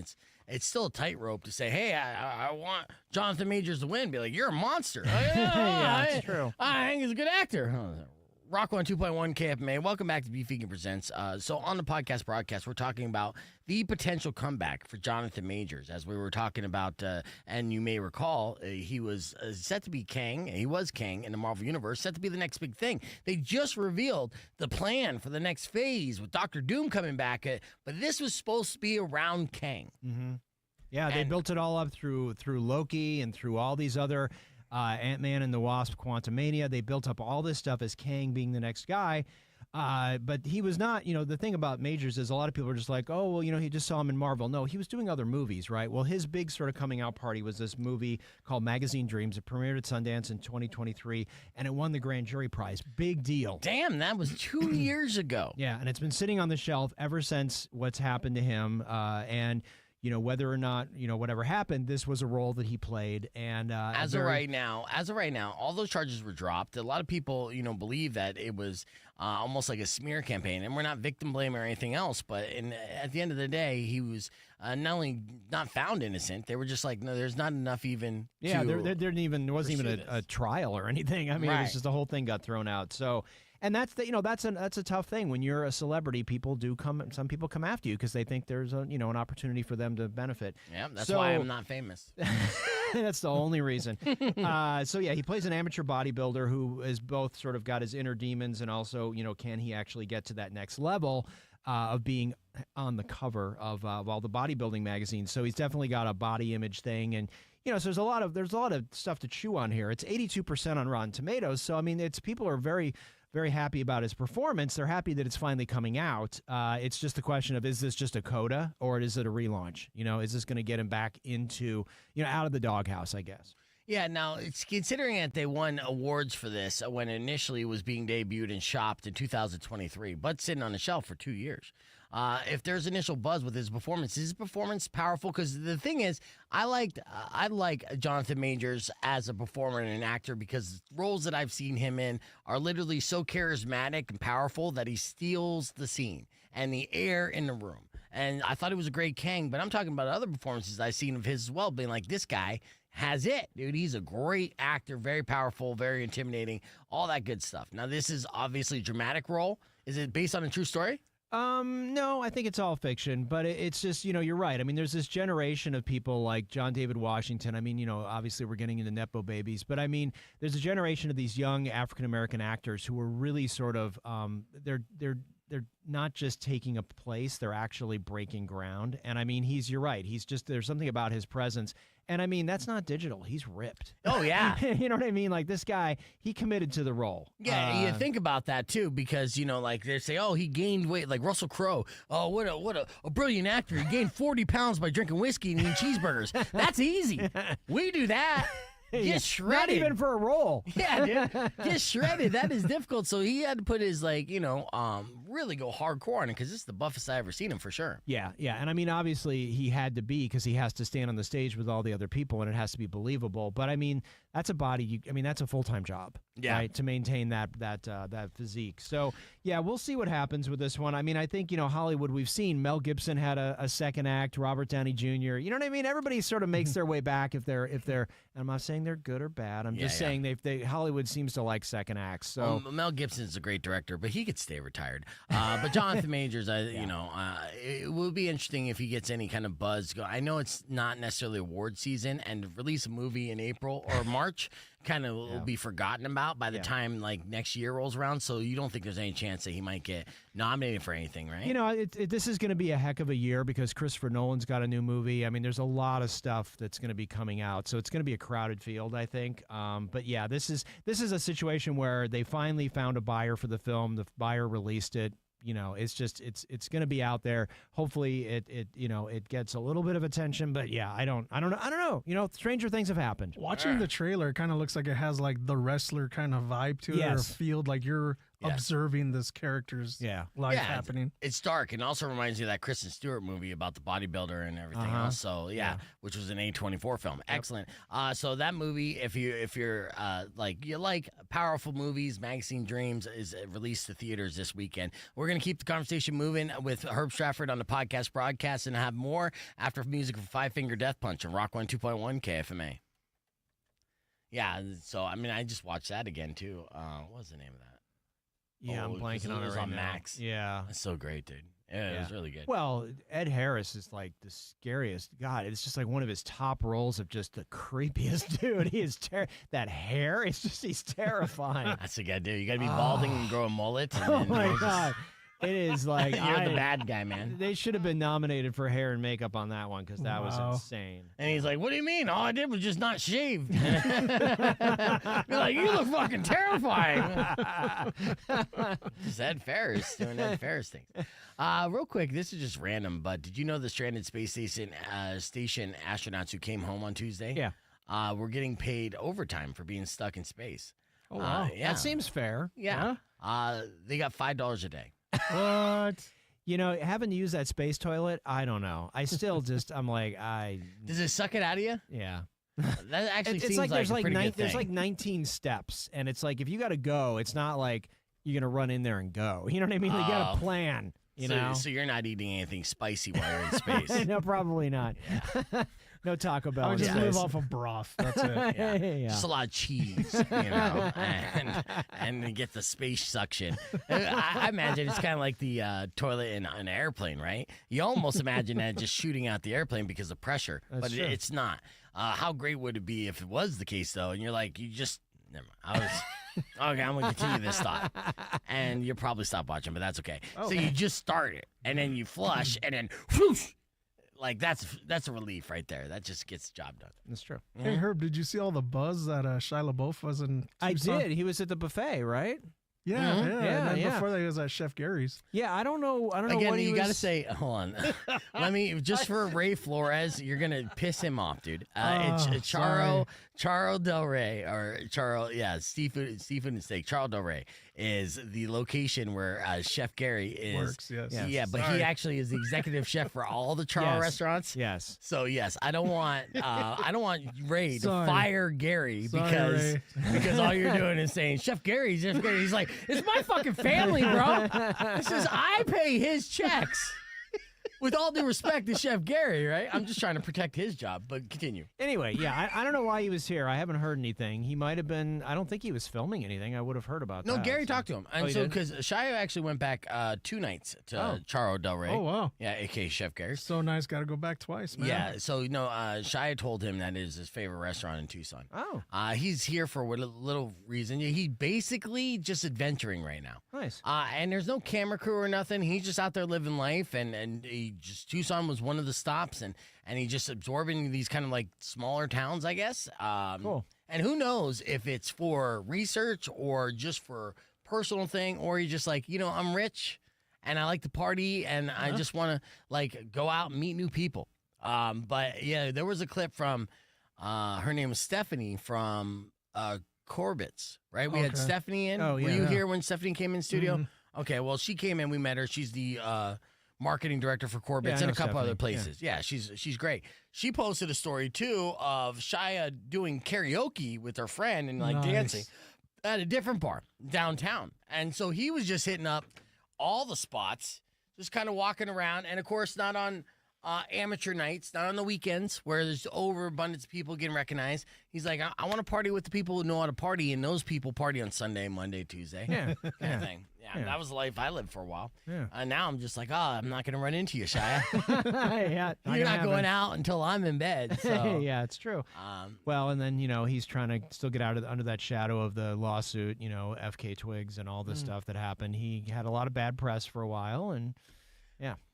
it's still a tightrope to say, hey, I want Jonathan Majors to win. Be like, you're a monster. That's true. I think he's a good actor. Rock 102.1 KFMA. Welcome back to Beef Vegan Presents. So on the podcast broadcast, we're talking about the potential comeback for Jonathan Majors. As we were talking about, and you may recall, he was set to be Kang. He was Kang in the Marvel Universe, set to be the next big thing. They just revealed the plan for the next phase with Doctor Doom coming back. But this was supposed to be around Kang. Mm-hmm. Yeah, they built it all up through Loki and through all these other Ant-Man and the Wasp, Quantumania. They built up all this stuff as Kang being the next guy. But he was not, the thing about Majors is a lot of people are just like, oh, well, he just saw him in Marvel. No, he was doing other movies, right? Well, his big sort of coming out party was this movie called Magazine Dreams. It premiered at Sundance in 2023, and it won the Grand Jury Prize. Big deal. Damn, that was 2 years ago. Yeah, and it's been sitting on the shelf ever since what's happened to him. And whether or not, whatever happened, this was a role that he played. And as of right now, all those charges were dropped. A lot of people, believe that it was almost like a smear campaign. And we're not victim blaming or anything else. But at the end of the day, he was not only not found innocent, they were just like, no, there's not enough even. Yeah, there wasn't even a trial or anything. I mean, It was just the whole thing got thrown out. So. And that's a tough thing when you're a celebrity. Some people come after you because they think there's an opportunity for them to benefit. Yeah, that's why I'm not famous. That's the only reason. So yeah, he plays an amateur bodybuilder who is both sort of got his inner demons and also, can he actually get to that next level of being on the cover of all the bodybuilding magazines? So he's definitely got a body image thing, and so there's a lot of stuff to chew on here. It's 82% on Rotten Tomatoes, so I mean, people are very, very happy about his performance. They're happy that it's finally coming out. It's just the question of, is this just a coda or is it a relaunch? Is this going to get him back into, out of the doghouse, I guess? Yeah, now, it's considering that they won awards for this when initially it was being debuted and shopped in 2023, but sitting on the shelf for 2 years. If there's initial buzz with his performance powerful? Because the thing is, I like Jonathan Majors as a performer and an actor because roles that I've seen him in are literally so charismatic and powerful that he steals the scene and the air in the room. And I thought he was a great Kang, but I'm talking about other performances I've seen of his as well, being like, this guy has it, dude. He's a great actor, very powerful, very intimidating, all that good stuff. Now, this is obviously a dramatic role. Is it based on a true story? No, I think it's all fiction, but it's just, you're right. I mean, there's this generation of people like John David Washington. I mean, obviously we're getting into Nepo babies, but I mean, there's a generation of these young African-American actors who are really sort of, they're not just taking a place, they're actually breaking ground. And I mean, you're right. There's something about his presence. And I mean, that's not digital. He's ripped. Oh, yeah. You know what I mean? Like, this guy, he committed to the role. Yeah, you think about that, too, because, like, they say, oh, he gained weight, like Russell Crowe. Oh, what a brilliant actor. He gained 40 pounds by drinking whiskey and eating cheeseburgers. That's easy. We do that. Get shredded. Not even for a role. Yeah, dude. Get shredded. That is difficult. So he had to put his, really go hardcore on it because this is the buffest I ever seen him for sure. Yeah. And I mean, obviously he had to be because he has to stand on the stage with all the other people and it has to be believable. But I mean, that's a body. That's a full-time job. Yeah. Right, to maintain that physique. So yeah, we'll see what happens with this one. I mean, I think Hollywood. We've seen Mel Gibson had a second act. Robert Downey Jr. You know what I mean? Everybody sort of makes their way back if they're. And I'm not saying they're good or bad. I'm just saying Hollywood seems to like second acts. So Mel Gibson's a great director, but he could stay retired. But Jonathan Majors, it will be interesting if he gets any kind of buzz. I know it's not necessarily award season, and release a movie in April or March kind of will be forgotten about by the time like next year rolls around. So you don't think there's any chance that he might get nominated for anything, right? This is going to be a heck of a year because Christopher Nolan's got a new movie. I mean, there's a lot of stuff that's going to be coming out, so it's going to be a crowded field, I think. But yeah, this is a situation where they finally found a buyer for the film. The buyer released it. It's going to be out there. Hopefully it gets a little bit of attention, but yeah, I don't know. Stranger things have happened. Watching the trailer, it kind of looks like it has like the wrestler kind of vibe to it, or feel like you're observing this character's life happening. It's dark, and also reminds me of that Kristen Stewart movie about the bodybuilder and everything else. So which was an A24 film. Excellent. So that movie, if you're you like powerful movies, Magazine Dreams is released to theaters this weekend. We're gonna keep the conversation moving with Herb Stratford on the podcast broadcast and have more after music for Five Finger Death Punch on Rock 102.1 KFMA. Yeah, so I mean, I just watched that again too. What was the name of that? Yeah, I'm blanking on it right on now. Max. Yeah. That's so great, dude. Yeah, it was really good. Well, Ed Harris is like the scariest. God, it's just like one of his top roles of just the creepiest dude. He is that hair. It's just he's terrifying. That's the guy, dude. You got to be balding and grow a mullet. And oh my God. It is like you're the bad guy, man. They should have been nominated for hair and makeup on that one because that was insane. And he's like, "What do you mean? All I did was just not shave." You're like, "You look fucking terrifying." Just Ed Ferris doing Ed Ferris things. Real quick, this is just random, but did you know the stranded space station astronauts who came home on Tuesday? Yeah. Were getting paid overtime for being stuck in space. Oh wow, that seems fair. Yeah. They got $5 a day. What? Having to use that space toilet, I don't know. I still I'm like, Does it suck it out of you? Yeah. That actually it's seems like like a pretty good thing. There's like 19 steps, and it's like if you got to go, it's not like you're gonna run in there and go. You know what I mean? You got to plan. You so, know? so you're not eating anything spicy while you're in space. No, probably not. No Taco Bell. I would in just live space. off of broth. That's it. Yeah. Just a lot of cheese, and get the space suction. I imagine it's kind of like the toilet in an airplane, right? You almost imagine that just shooting out the airplane because of pressure, but true. it's not. How great would it be if it was the case, though? And you're like, never mind. Okay, I'm going to continue this thought. And you'll probably stop watching, but that's okay. So you just start it, and then you flush, and then whoosh. Like, that's a relief right there. That just gets the job done. That's true. Hey, Herb, did you see all the buzz that Shia LaBeouf was in I Tucson? did. He was at the buffet, right? Yeah, Mhm. yeah. Yeah, And then yeah. before that, he was at Chef Gary's. Yeah, I don't know. Again, what he you was. got to say, hold on. Let me, just for Ray Flores, you're going to piss him off, dude. It's Charo Del Rey, or seafood and steak. Charo Del Rey is the location where Chef Gary is. Works, yes. Yes. Yeah, but he actually is the executive chef for all the Charo Yes. restaurants. Yes. So yes, I don't want Ray to Sorry. fire Gary Sorry, because all you're doing is saying Chef Gary. He's like, it's my fucking family, bro. This is I pay his checks. With all due respect to Chef Gary, right? I'm just trying to protect his job, but continue. Anyway, yeah, I don't know why he was here. I haven't heard anything. He might have been. I don't think he was filming anything. I would have heard about No, that. Gary talked to him, and he so did? because Shia actually went back 2 nights to Charo Del Rey. Oh, wow. Yeah, aka Chef Gary. So nice. Got to go back twice, man. Yeah, so Shia told him that is his favorite restaurant in Tucson. Oh, He's here for a little reason. He's basically just adventuring right now. nice. And there's no camera crew or nothing. He's just out there living life, and Tucson was one of the stops, and he's just absorbing these kind of like smaller towns, I guess. Cool. And who knows if it's for research or just for personal thing, or he's just like, I'm rich and I like to party and I just want to like go out and meet new people. But yeah, there was a clip from her name was Stephanie from Corbett's, right? We had Okay. Stephanie in. Oh, Were yeah. you Yeah. here when Stephanie came in studio? Mhm. Okay, well, she came in. We met her. She's the marketing director for Corbett's Yeah, I and a know couple other Stephanie. places. Yeah, she's great. She posted a story too of Shia doing karaoke with her friend and like Nice. dancing at a different bar downtown. And so he was just hitting up all the spots, just kind of walking around, and of course not on amateur nights, not on the weekends where there's overabundance of people getting recognized. He's like, I want to party with the people who know how to party, and those people party on Sunday, Monday, Tuesday. Yeah. Kind of thing. Yeah, Yeah. that was the life I lived for a while. Yeah. And now I'm just like, I'm not going to run into you, Shia. Yeah, You're not going out until I'm in bed. So, Yeah, it's true. um, Well, and then he's trying to still get out of under that shadow of the lawsuit. FK Twigs and all this stuff that happened. He had a lot of bad press for a while, and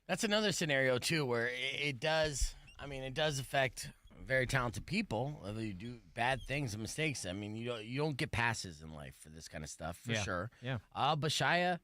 that's another scenario, too, where it does affect very talented people. Whether you do bad things and mistakes. I mean, you don't get passes in life for this kind of stuff, for sure. Yeah. But Shia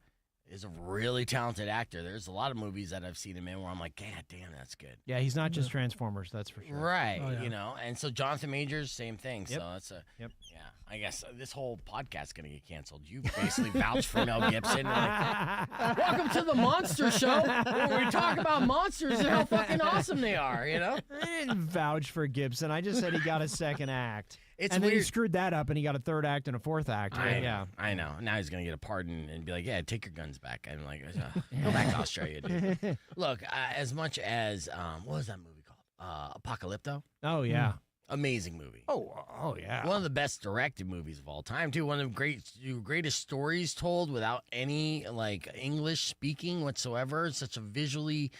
is a really talented actor. There's a lot of movies that I've seen him in where I'm like, God damn, that's good. yeah, he's not just Transformers. That's for sure. Right, Oh, yeah. And so Jonathan Majors, same thing. Yep. So that's Yep. yeah. I guess this whole podcast's gonna get canceled. You basically vouched for Mel Gibson. Like, welcome to the Monster Show, where we talk about monsters and how fucking awesome they are. I didn't vouch for Gibson. I just said he got a second act. It's and then he weird. screwed that up, and he got a third act and a fourth act. Yeah. I know. Now he's gonna get a pardon and be like, "Yeah, take your guns back." I'm like, "Go back to Australia, dude." Look, as much as what was that movie called? Apocalypto. Oh yeah. Amazing movie. Oh yeah. One of the best directed movies of all time, too. One of the greatest stories told without any like English speaking whatsoever. Such a visually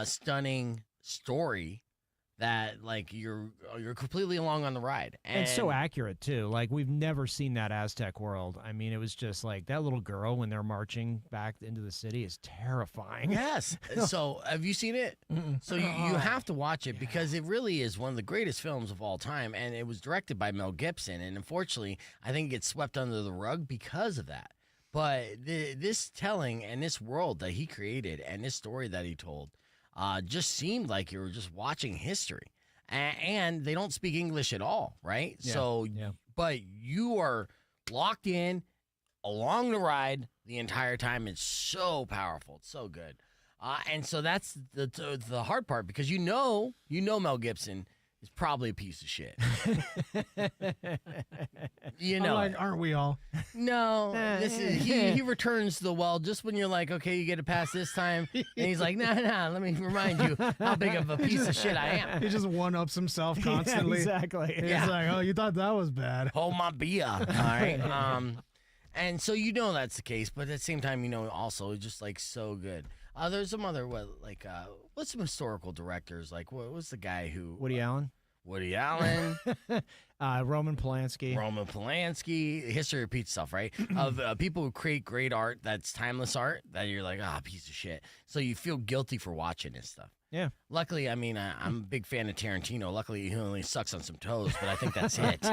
stunning story that like you're completely along on the ride. And so accurate too. Like we've never seen that Aztec world. I mean, it was just like that little girl when they're marching back into the city is terrifying. Yes. So have you seen it? So you have to watch it because it really is one of the greatest films of all time, and it was directed by Mel Gibson, and unfortunately, I think it gets swept under the rug because of that. But this telling and this world that he created and this story that he told just seemed like you were just watching history. And they don't speak English at all, right? Yeah, So, yeah. but you are locked in along the ride the entire time. It's so powerful. It's so good. And so that's the hard part because you know Mel Gibson is probably a piece of shit. I'm like, aren't we all? No, he returns to the well just when you're like, okay, you get a pass this time, and he's like, nah, let me remind you how big of a piece of shit I am. He just one-ups himself constantly. Yeah, exactly. He's like, oh, you thought that was bad. Hold my beer. All right. And so that's the case, but at the same time, also it's just like so good. There's some other what's some historical directors like? What was the guy who? Woody Allen. Woody Allen. Roman Polanski. History repeats itself, right? Of people who create great art that's timeless art that you're like, piece of shit. So you feel guilty for watching this stuff. Yeah. Luckily, I'm a big fan of Tarantino. Luckily, he only sucks on some toes, but I think that's it.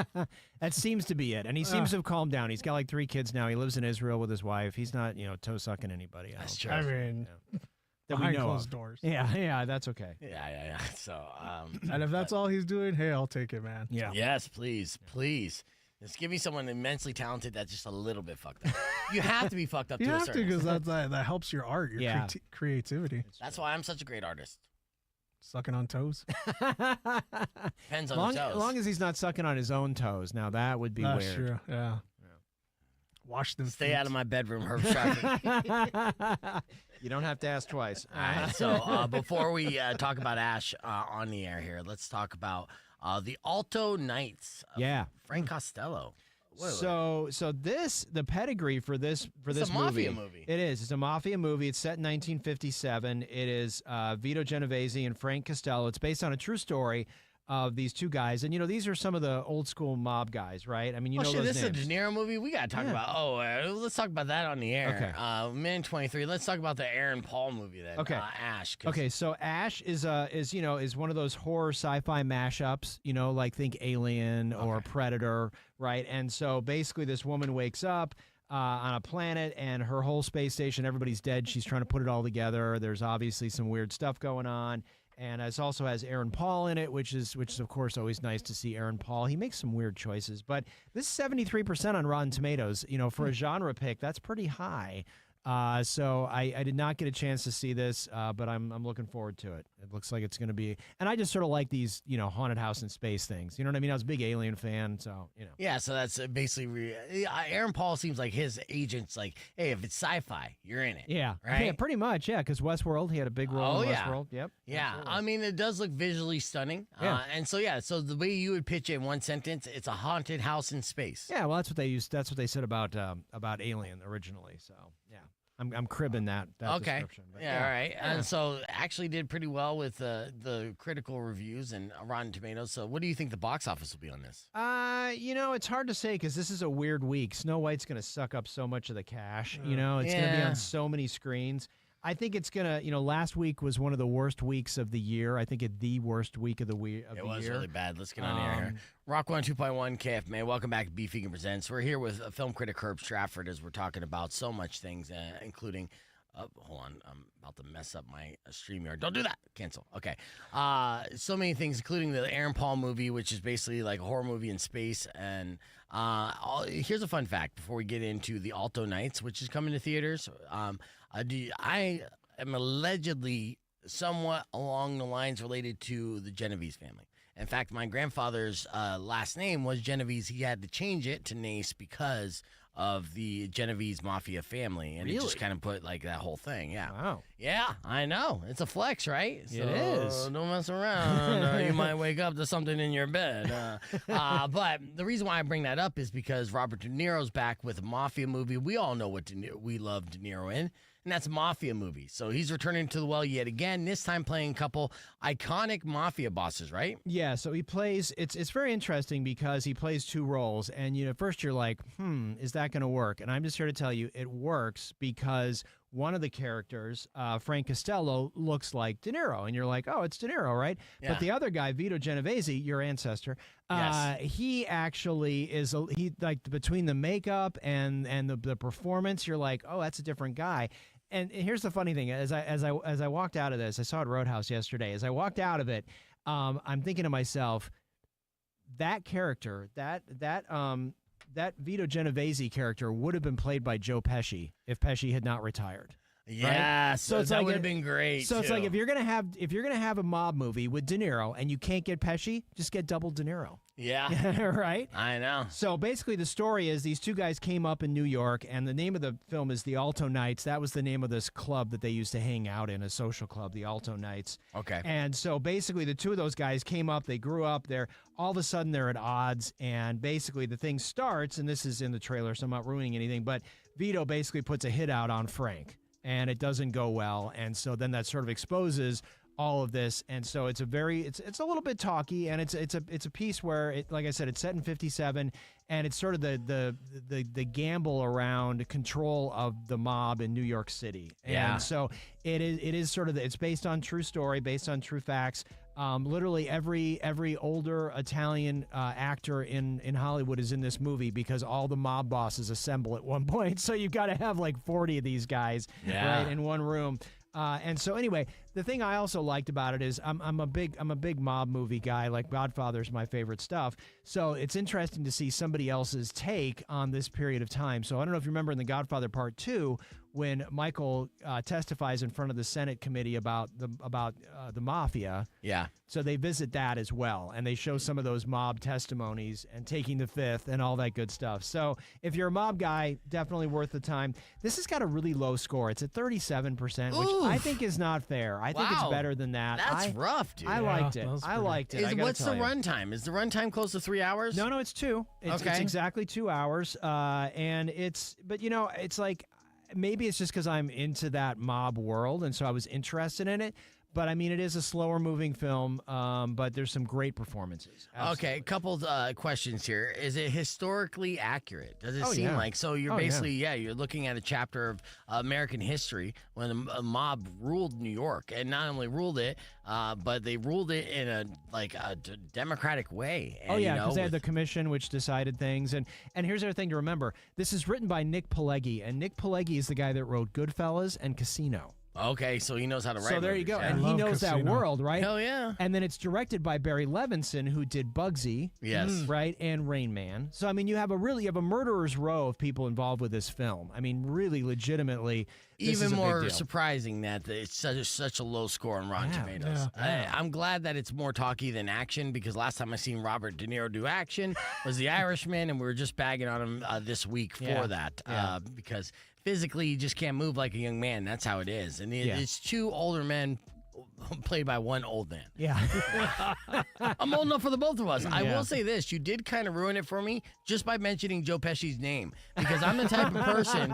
That seems to be it. And he seems to have calmed down. He's got like 3 kids now. He lives in Israel with his wife. He's not, toe sucking anybody. That's true. I mean, that we behind know closed of. doors. Yeah, that's okay. Yeah. So, and if that's all he's doing, hey, I'll take it, man. Yeah. Yes, please. Just give me someone immensely talented that's just a little bit fucked up. You have to be fucked up You to a have to certain because extent. that helps your art, your creativity. That's why I'm such a great artist. Sucking on toes. Depends on the toes. As long as he's not sucking on his own toes. Now, that would be That's weird. true, yeah. Wash them Stay feet. out of my bedroom, Herb Stratford. You don't have to ask twice. All right, so before we talk about Ash on the air here, let's talk about the Alto Nights of Frank Costello. So the pedigree for this It's a mafia movie. It is. It's a mafia movie. It's set in 1957. It is Vito Genovese and Frank Costello. It's based on a true story of these 2 guys. And, these are some of the old school mob guys, right? I mean, shit, those this names. is a De Niro movie? We got to talk about, let's talk about that on the air. Okay. Minute 23. Let's talk about the Aaron Paul movie then. Okay. Ash. Okay, so Ash is one of those horror sci-fi mashups, like think Alien or Predator, right? And so basically this woman wakes up on a planet and her whole space station, everybody's dead. She's trying to put it all together. There's obviously some weird stuff going on. And it also has Aaron Paul in it, which is of course always nice to see Aaron Paul. He makes some weird choices, but this is 73% on Rotten Tomatoes. For a genre pick, that's pretty high. So I did not get a chance to see this, but I'm looking forward to it. It looks like it's going to be, and I just sort of like these, haunted house in space things. You know what I mean? I was a big Alien fan, so, Yeah, so that's basically, Aaron Paul seems like his agent's like, hey, if it's sci-fi, you're in it. Yeah. Right? Yeah, pretty much, yeah, because Westworld, he had a big role in yeah. Westworld. Yep. Yeah, absolutely. I mean, it does look visually stunning. Yeah. So the way you would pitch it in one sentence, it's a haunted house in space. Yeah, well, that's what they said about Alien originally, so, yeah. I'm cribbing that description. But all right. And so actually did pretty well with the critical reviews and Rotten Tomatoes. So what do you think the box office will be on this? It's hard to say because this is a weird week. Snow White's going to suck up so much of the cash. It's going to be on so many screens. I think it's going to, last week was one of the worst weeks of the year. I think the worst week of the year. It was really bad. Let's get on the air here. Rock 102.1 KFMA. Welcome back to Beef Vegan Presents. We're here with film critic Herb Stratford as we're talking about so much things, including, hold on, I'm about to mess up my StreamYard. Don't do that. Cancel. Okay. So many things, including the Aaron Paul movie, which is basically like a horror movie in space. And here's a fun fact before we get into the Alto Nights, which is coming to theaters. I am allegedly somewhat along the lines related to the Genovese family. In fact, my grandfather's last name was Genovese. He had to change it to Nace because of the Genovese mafia family, and it just kind of put like that whole thing. Yeah. Wow. Yeah, I know. It's a flex, right? It is. Don't mess around. You might wake up to something in your bed. But the reason why I bring that up is because Robert De Niro's back with a mafia movie. We all know what we love De Niro in. And that's mafia movies. So he's returning to the well yet again, this time playing a couple iconic mafia bosses, right? Yeah, so he plays, it's very interesting because he plays 2 roles. And, first you're like, is that going to work? And I'm just here to tell you it works because one of the characters, Frank Costello, looks like De Niro. And you're like, oh, it's De Niro, right? Yeah. But the other guy, Vito Genovese, your ancestor, Yes. he actually is, he like between the makeup and the performance, you're like, oh, that's a different guy. And here's the funny thing: as I walked out of this, I saw it at Roadhouse yesterday. As I walked out of it, I'm thinking to myself, that character, that Vito Genovese character, would have been played by Joe Pesci if Pesci had not retired. Yeah, So it's that like would have been great. So it's like too. if you're gonna have a mob movie with De Niro and you can't get Pesci, just get double De Niro. Yeah, Right? I know. So basically the story is these two guys came up in New York, and the name of the film is The Alto Nights. That was the name of this club that they used to hang out in, a social club, The Alto Nights. Okay. And so basically the two of those guys came up, they grew up, all of a sudden they're at odds, and basically the thing starts, and this is in the trailer, so I'm not ruining anything, but Vito basically puts a hit out on Frank, and it doesn't go well, and so then that sort of exposes all of this, and so it's a little bit talky, and it's a piece where like I said, it's set in 57, and it's sort of the gamble around control of the mob in New York City. Yeah. And so it is sort of it's based on true story, based on true facts. Literally every older Italian actor in Hollywood is in this movie because all the mob bosses assemble at one point. So you've got to have like 40 of these guys right in one room. And so anyway, the thing I also liked about it is I'm a big mob movie guy. Like Godfather's my favorite stuff. So it's interesting to see somebody else's take on this period of time. So I don't know if you remember in The Godfather Part 2 when Michael testifies in front of the Senate committee about the mafia. Yeah. So they visit that as well, and they show some of those mob testimonies and taking the fifth and all that good stuff. So if you're a mob guy, definitely worth the time. This has got a really low score. It's at 37%, which I think is not fair. I think it's better than that. That's rough, dude. I liked it. that was I pretty- liked it. What's the runtime? Is the runtime close to 3 hours? No, it's 2. It's Okay. exactly 2 hours. And but it's like, maybe it's just because I'm into that mob world, and so I was interested in it. But I mean, it is a slower moving film, but there's some great performances. Okay, a couple questions here. Is it historically accurate? Does it seem yeah. like so? You're basically you're looking at a chapter of American history when a mob ruled New York, and not only ruled it, but they ruled it in a democratic way. And, Because they had the commission which decided things. And here's the other thing to remember: this is written by Nick Pileggi, and Nick Pileggi is the guy that wrote Goodfellas and Casino. Okay, so he knows how to write. So there you movies, go, yeah. and he love knows that Casino. world, right? Hell yeah. And then it's directed by Barry Levinson, who did Bugsy, Yes. right, and Rain Man. So I mean, you have a murderer's row of people involved with this film. I mean, really, legitimately, this Even is a more big deal. surprising that it's such a low score on Rotten Tomatoes. I'm glad that it's more talky than action because last time I seen Robert De Niro do action was The Irishman, and we were just bagging on him this week for that because physically you just can't move like a young man. That's how it is, and it's two older men played by one old man. Yeah. I'm old enough for the both of us. I Yeah. will say this. You did kind of ruin it for me just by mentioning Joe Pesci's name because I'm the type of person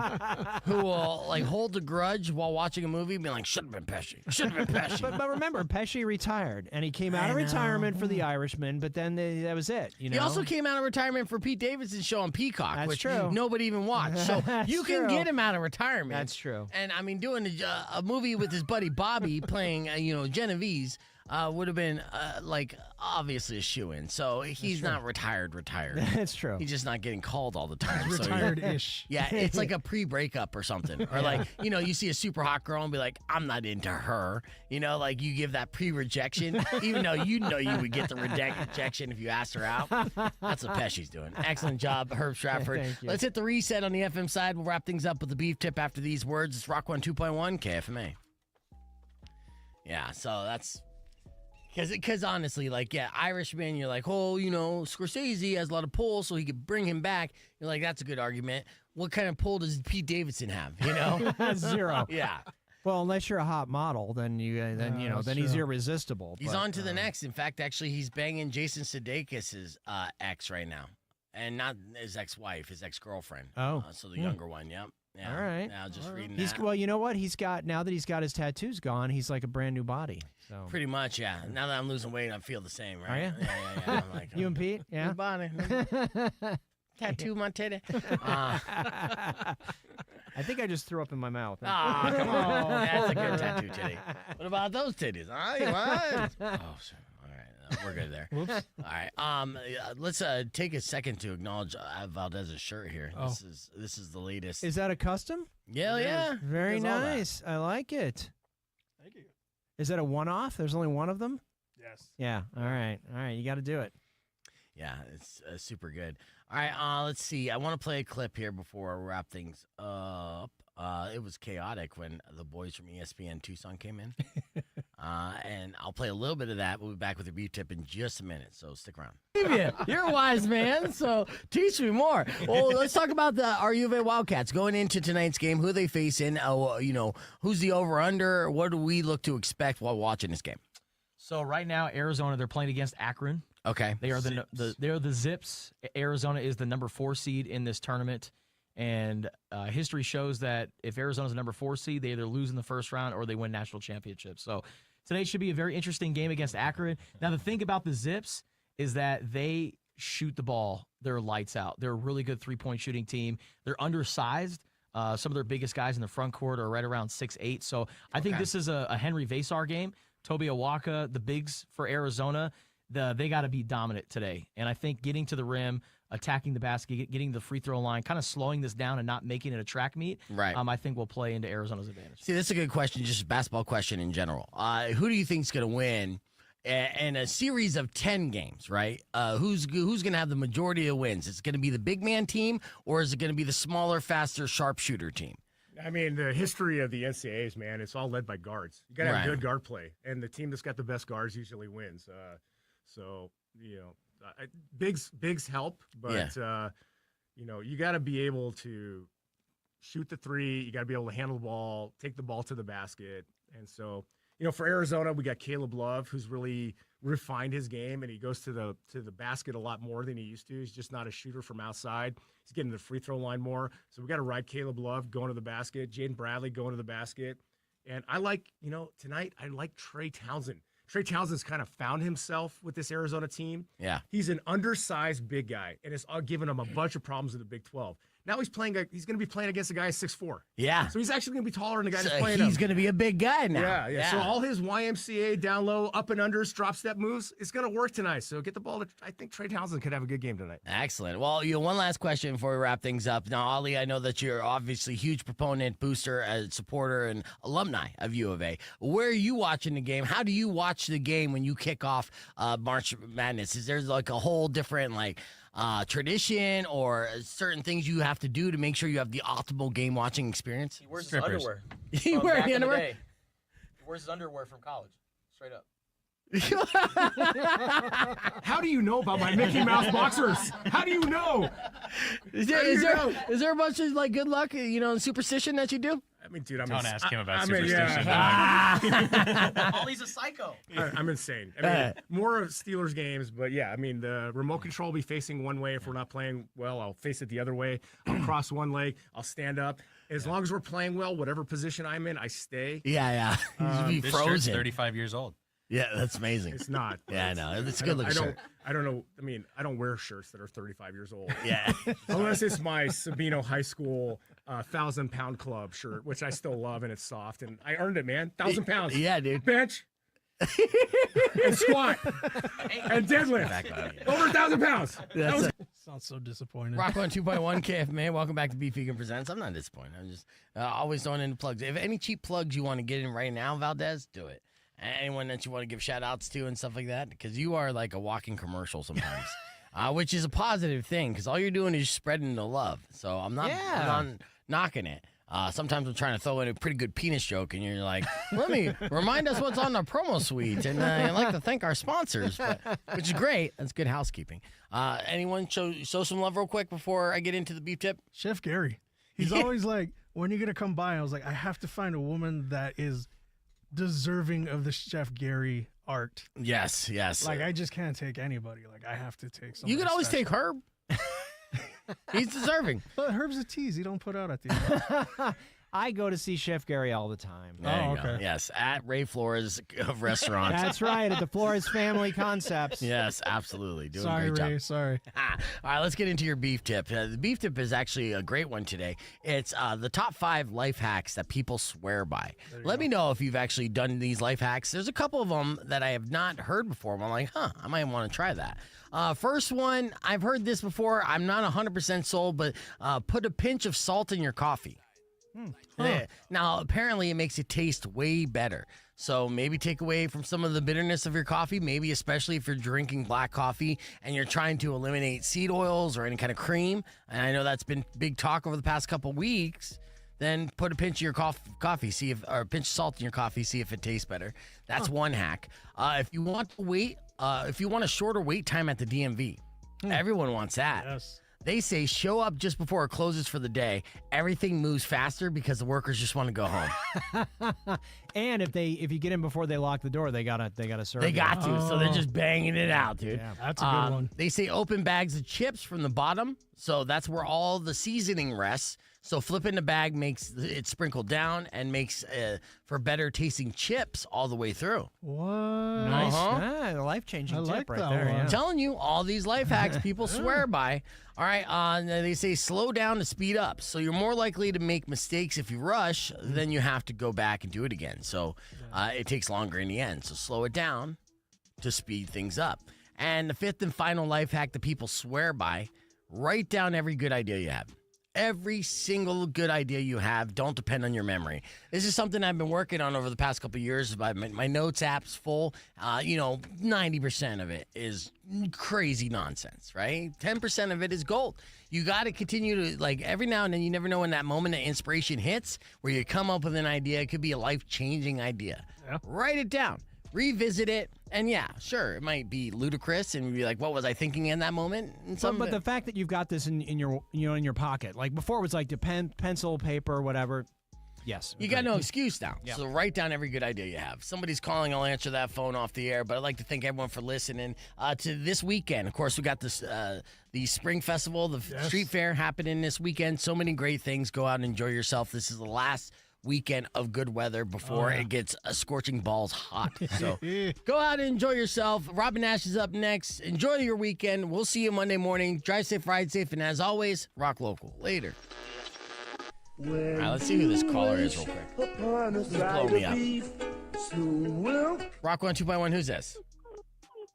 who will like hold a grudge while watching a movie and be like, should have been Pesci. Should have been Pesci. But remember, Pesci retired, and he came out of retirement for The Irishman, but then that was it. You know? He also came out of retirement for Pete Davidson's show on Peacock, That's which true. nobody even watched. So you can true. get him out of retirement. That's true. And I mean, doing a movie with his buddy Bobby playing, Genovese would have been like obviously a shoo-in. So he's not retired. That's true. He's just not getting called all the time. So Retired-ish. yeah, it's like a pre-breakup or something. Or like, you see a super hot girl and be like, I'm not into her. Like you give that pre-rejection, even though you would get the rejection if you asked her out. That's what Pesci's doing. Excellent job, Herb Stratford. Thank you. Let's hit the reset on the FM side. We'll wrap things up with the beef tip after these words. It's Rock 102.1 KFMA. Yeah, so that's... Because honestly, Irishman, you're like, Scorsese has a lot of pull, so he could bring him back. You're like, that's a good argument. What kind of pull does Pete Davidson have, Zero. Yeah. Well, unless you're a hot model, then he's irresistible. He's But, on to the next. In fact, actually, he's banging Jason Sudeikis' ex right now. And not his ex-wife, his ex-girlfriend. Oh. So the younger one, yep. Yeah. All right. Yeah, just reading He's that. well, you know what? Now that he's got his tattoos gone, he's like a brand new body. So Pretty much, yeah. Now that I'm losing weight, I feel the same, right? Are ya? Yeah. I'm like, you and Pete, yeah. new body. Tattoo my titty. I think I just threw up in my mouth. Come on. That's a good tattoo titty. What about those titties? What? Oh, sure. All right. We're good there. Whoops. All right. Let's take a second to acknowledge Valdez's shirt here. Oh. This is the latest. Is that a custom? Yeah. Very Does all that. nice. I like it. Thank you. Is that a one-off? There's only one of them? Yes. Yeah. All right. You got to do it. Yeah, it's super good. All right, let's see. I want to play a clip here before I wrap things up. It was chaotic when the boys from ESPN Tucson came in. And I'll play a little bit of that. We'll be back with your beef tip in just a minute, so stick around. You're a wise man, so teach me more. Well, let's talk about the Arizona Wildcats going into tonight's game. Who are they facing? Who's the over-under? What do we look to expect while watching this game? So right now, Arizona, they're playing against Akron. Okay. They are the Zips. Arizona is the number 4 seed in this tournament. And history shows that if Arizona's the number 4 seed, they either lose in the first round or they win national championships. So today should be a very interesting game against Akron. Now, the thing about the Zips is that they shoot the ball. They're lights out. They're a really good three-point shooting team. They're undersized. Some of their biggest guys in the front court are right around 6'8". So I think this is a Henry Vasar game. Toby Awaka, the bigs for Arizona, they got to be dominant today. And I think getting to the rim, attacking the basket, getting the free throw line, kind of slowing this down and not making it a track meet, right. I think will play into Arizona's advantage. See, that's a good question, just a basketball question in general. Who do you think is going to win in a series of 10 games, right? Who's going to have the majority of wins? Is it going to be the big man team, or is it going to be the smaller, faster sharpshooter team? I mean, the history of the NCAAs, man, it's all led by guards. You got to have good guard play, and the team that's got the best guards usually wins. Bigs help, but you got to be able to shoot the three. You got to be able to handle the ball, take the ball to the basket, and so for Arizona, we got Caleb Love, who's really refined his game, and he goes to the basket a lot more than he used to. He's just not a shooter from outside. He's getting to the free throw line more. So we got to ride Caleb Love going to the basket, Jaden Bradley going to the basket, and I like tonight I like Trey Townsend. Trey Townsend's kind of found himself with this Arizona team. Yeah. He's an undersized big guy, and it's given him a bunch of problems in the Big 12. Now he's going to be playing against a guy 6'4". Yeah. So he's actually going to be taller than the guy that's playing him. He's going to be a big guy now. Yeah. So all his YMCA down low, up and unders, drop step moves, it's going to work tonight. So get the ball. I think Trey Townsend could have a good game tonight. Excellent. Well, one last question before we wrap things up. Now, Ali, I know that you're obviously a huge proponent, booster, supporter, and alumni of U of A. Where are you watching the game? How do you watch the game when you kick off March Madness? Is there like a whole different tradition or certain things you have to do to make sure you have the optimal game watching experience? He wears his underwear. He wears the underwear? He wears his underwear from college. Straight up. How do you know about my Mickey Mouse boxers? How do you know? Is there a bunch of good luck, superstition that you do? I mean, dude, Don't ask him about superstition. He's a psycho. I'm insane. I mean, more of Steelers games, but yeah, I mean, the remote control will be facing one way. If we're not playing well, I'll face it the other way. I'll cross one leg. I'll stand up. As long as we're playing well, whatever position I'm in, I stay. Yeah. He's This frozen. shirt's 35 years old. Yeah, that's amazing. It's not. Yeah, I know. It's a good looking shirt. I don't know. I mean, I don't wear shirts that are 35 years old. Yeah. Unless it's my Sabino High School 1,000-pound club shirt, which I still love, and it's soft. And I earned it, man. 1,000 pounds. Yeah, dude. Bench. And squat. And deadlift. Over 1,000 pounds. Sounds so disappointed. Rock 102.1 KFMA. Welcome back to Beef Vegan Presents. I'm not disappointed. I'm just always throwing in the plugs. If any cheap plugs you want to get in right now, Valdez, do it. Anyone that you want to give shout outs to and stuff like that, because you are like a walking commercial sometimes, which is a positive thing because all you're doing is spreading the love. So I'm not knocking it. Sometimes I'm trying to throw in a pretty good penis joke, and you're like, let me remind us what's on the promo suite. And I'd like to thank our sponsors, which is great. That's good housekeeping. Anyone show some love real quick before I get into the beef tip? Chef Gary. He's always like, when are you going to come by? I was like, I have to find a woman that is deserving of the Chef Gary art. Yes. Like, I just can't take anybody. Like, I have to take someone. You can always special. take Herb. He's deserving. But Herb's a tease. He don't put out at the end. I go to see Chef Gary all the time. There you go. Yes, at Ray Flores of Restaurants. That's right, at the Flores Family Concepts. Yes, absolutely. Doing Sorry, a great Ray. job. Sorry. All right, let's get into your beef tip. The beef tip is actually a great one today. It's the top 5 life hacks that people swear by. Let me know if you've actually done these life hacks. There's a couple of them that I have not heard before. I'm like, I might want to try that. First one, I've heard this before. I'm not 100% sold, but put a pinch of salt in your coffee. Now, apparently, it makes it taste way better. So maybe take away from some of the bitterness of your coffee, maybe especially if you're drinking black coffee and you're trying to eliminate seed oils or any kind of cream. And I know that's been big talk over the past couple weeks then put a pinch of your coffee, or a pinch of salt in your coffee, see if it tastes better. That's one hack. If you want to wait, if you want a shorter wait time at the DMV, everyone wants that. Yes. They say show up just before it closes for the day. Everything moves faster because the workers just want to go home. And if you get in before they lock the door, they gotta serve. They you. got to, so they're just banging it out, dude. Yeah. That's a good one. They say open bags of chips from the bottom, so that's where all the seasoning rests. So flipping the bag makes it sprinkled down and makes for better tasting chips all the way through. What? Nice. Uh-huh. Life-changing I tip like right that there. one. Yeah. I'm telling you, all these life hacks people swear by. All right, they say slow down to speed up. So you're more likely to make mistakes if you rush, then you have to go back and do it again. So it takes longer in the end. So slow it down to speed things up. And the fifth and final life hack that people swear by, write down every good idea you have. Every single good idea you have, don't depend on your memory. This is something I've been working on over the past couple of years. My notes app's full. 90% of it is crazy nonsense, right? 10% of it is gold. You got to continue to, like, every now and then, you never know when that moment of inspiration hits where you come up with an idea. It could be a life-changing idea. Yeah. Write it down. Revisit it, and yeah, sure, it might be ludicrous, and be like, "What was I thinking in that moment?" And But the fact that you've got this in your pocket, like before, it was like the pencil, paper, whatever. Yes, you got no excuse now. Yeah. So write down every good idea you have. Somebody's calling, I'll answer that phone off the air. But I'd like to thank everyone for listening to this weekend. Of course, we got this the Spring Festival, the Street Fair happening this weekend. So many great things. Go out and enjoy yourself. This is the last weekend of good weather before it gets scorching balls hot. So go out and enjoy yourself. Robin Nash is up next. Enjoy your weekend. We'll see you Monday morning. Drive safe, ride safe, and as always, rock local. Later. All right, let's see who this caller is real quick. This is blowing me up. Rock 102.1, who's this?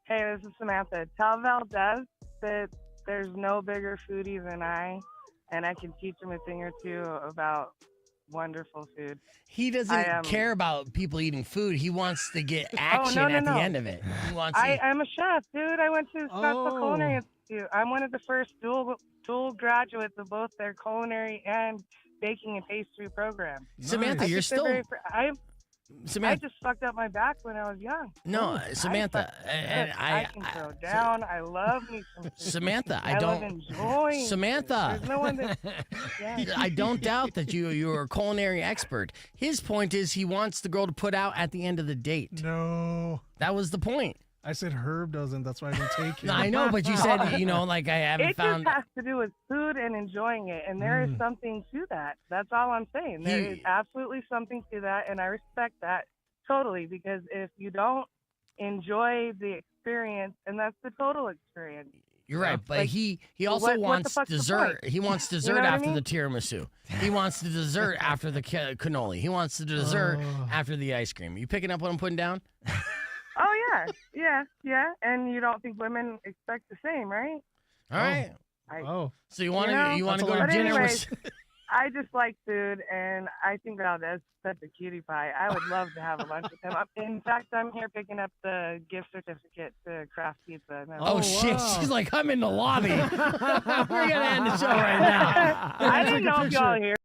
Hey, this is Samantha. Tell Valdez that there's no bigger foodie than I, and I can teach him a thing or two about wonderful food. He doesn't care about people eating food. He wants to get action at the end of it. He wants I'm a chef, dude. I went to Scottsdale Culinary Institute. I'm one of the first dual graduates of both their culinary and baking and pastry program. Samantha, you're still... I just fucked up my back when I was young. No, Samantha, I can throw down. I love me some food. Samantha, I love don't. enjoying Samantha, there's no one that. Yeah. I don't doubt that you're a culinary expert. His point is he wants the girl to put out at the end of the date. No, that was the point. I said Herb doesn't. That's why I don't take it. No, I know, but you said I haven't found. It just has to do with food and enjoying it, and there is something to that. That's all I'm saying. There is absolutely something to that, and I respect that totally. Because if you don't enjoy the experience, and that's the total experience. You're right, but he also wants dessert. He wants dessert after the tiramisu. He wants the dessert after the cannoli. He wants the dessert after the ice cream. You picking up what I'm putting down? Oh yeah, and you don't think women expect the same, right? All right. So you want to go to dinner? Anyways, I just like food, and I think Valdez is such a cutie pie. I would love to have a lunch with him. In fact, I'm here picking up the gift certificate to Craft Pizza. Oh shit! She's like, I'm in the lobby. We're gonna end the show right now. I didn't know if y'all are here.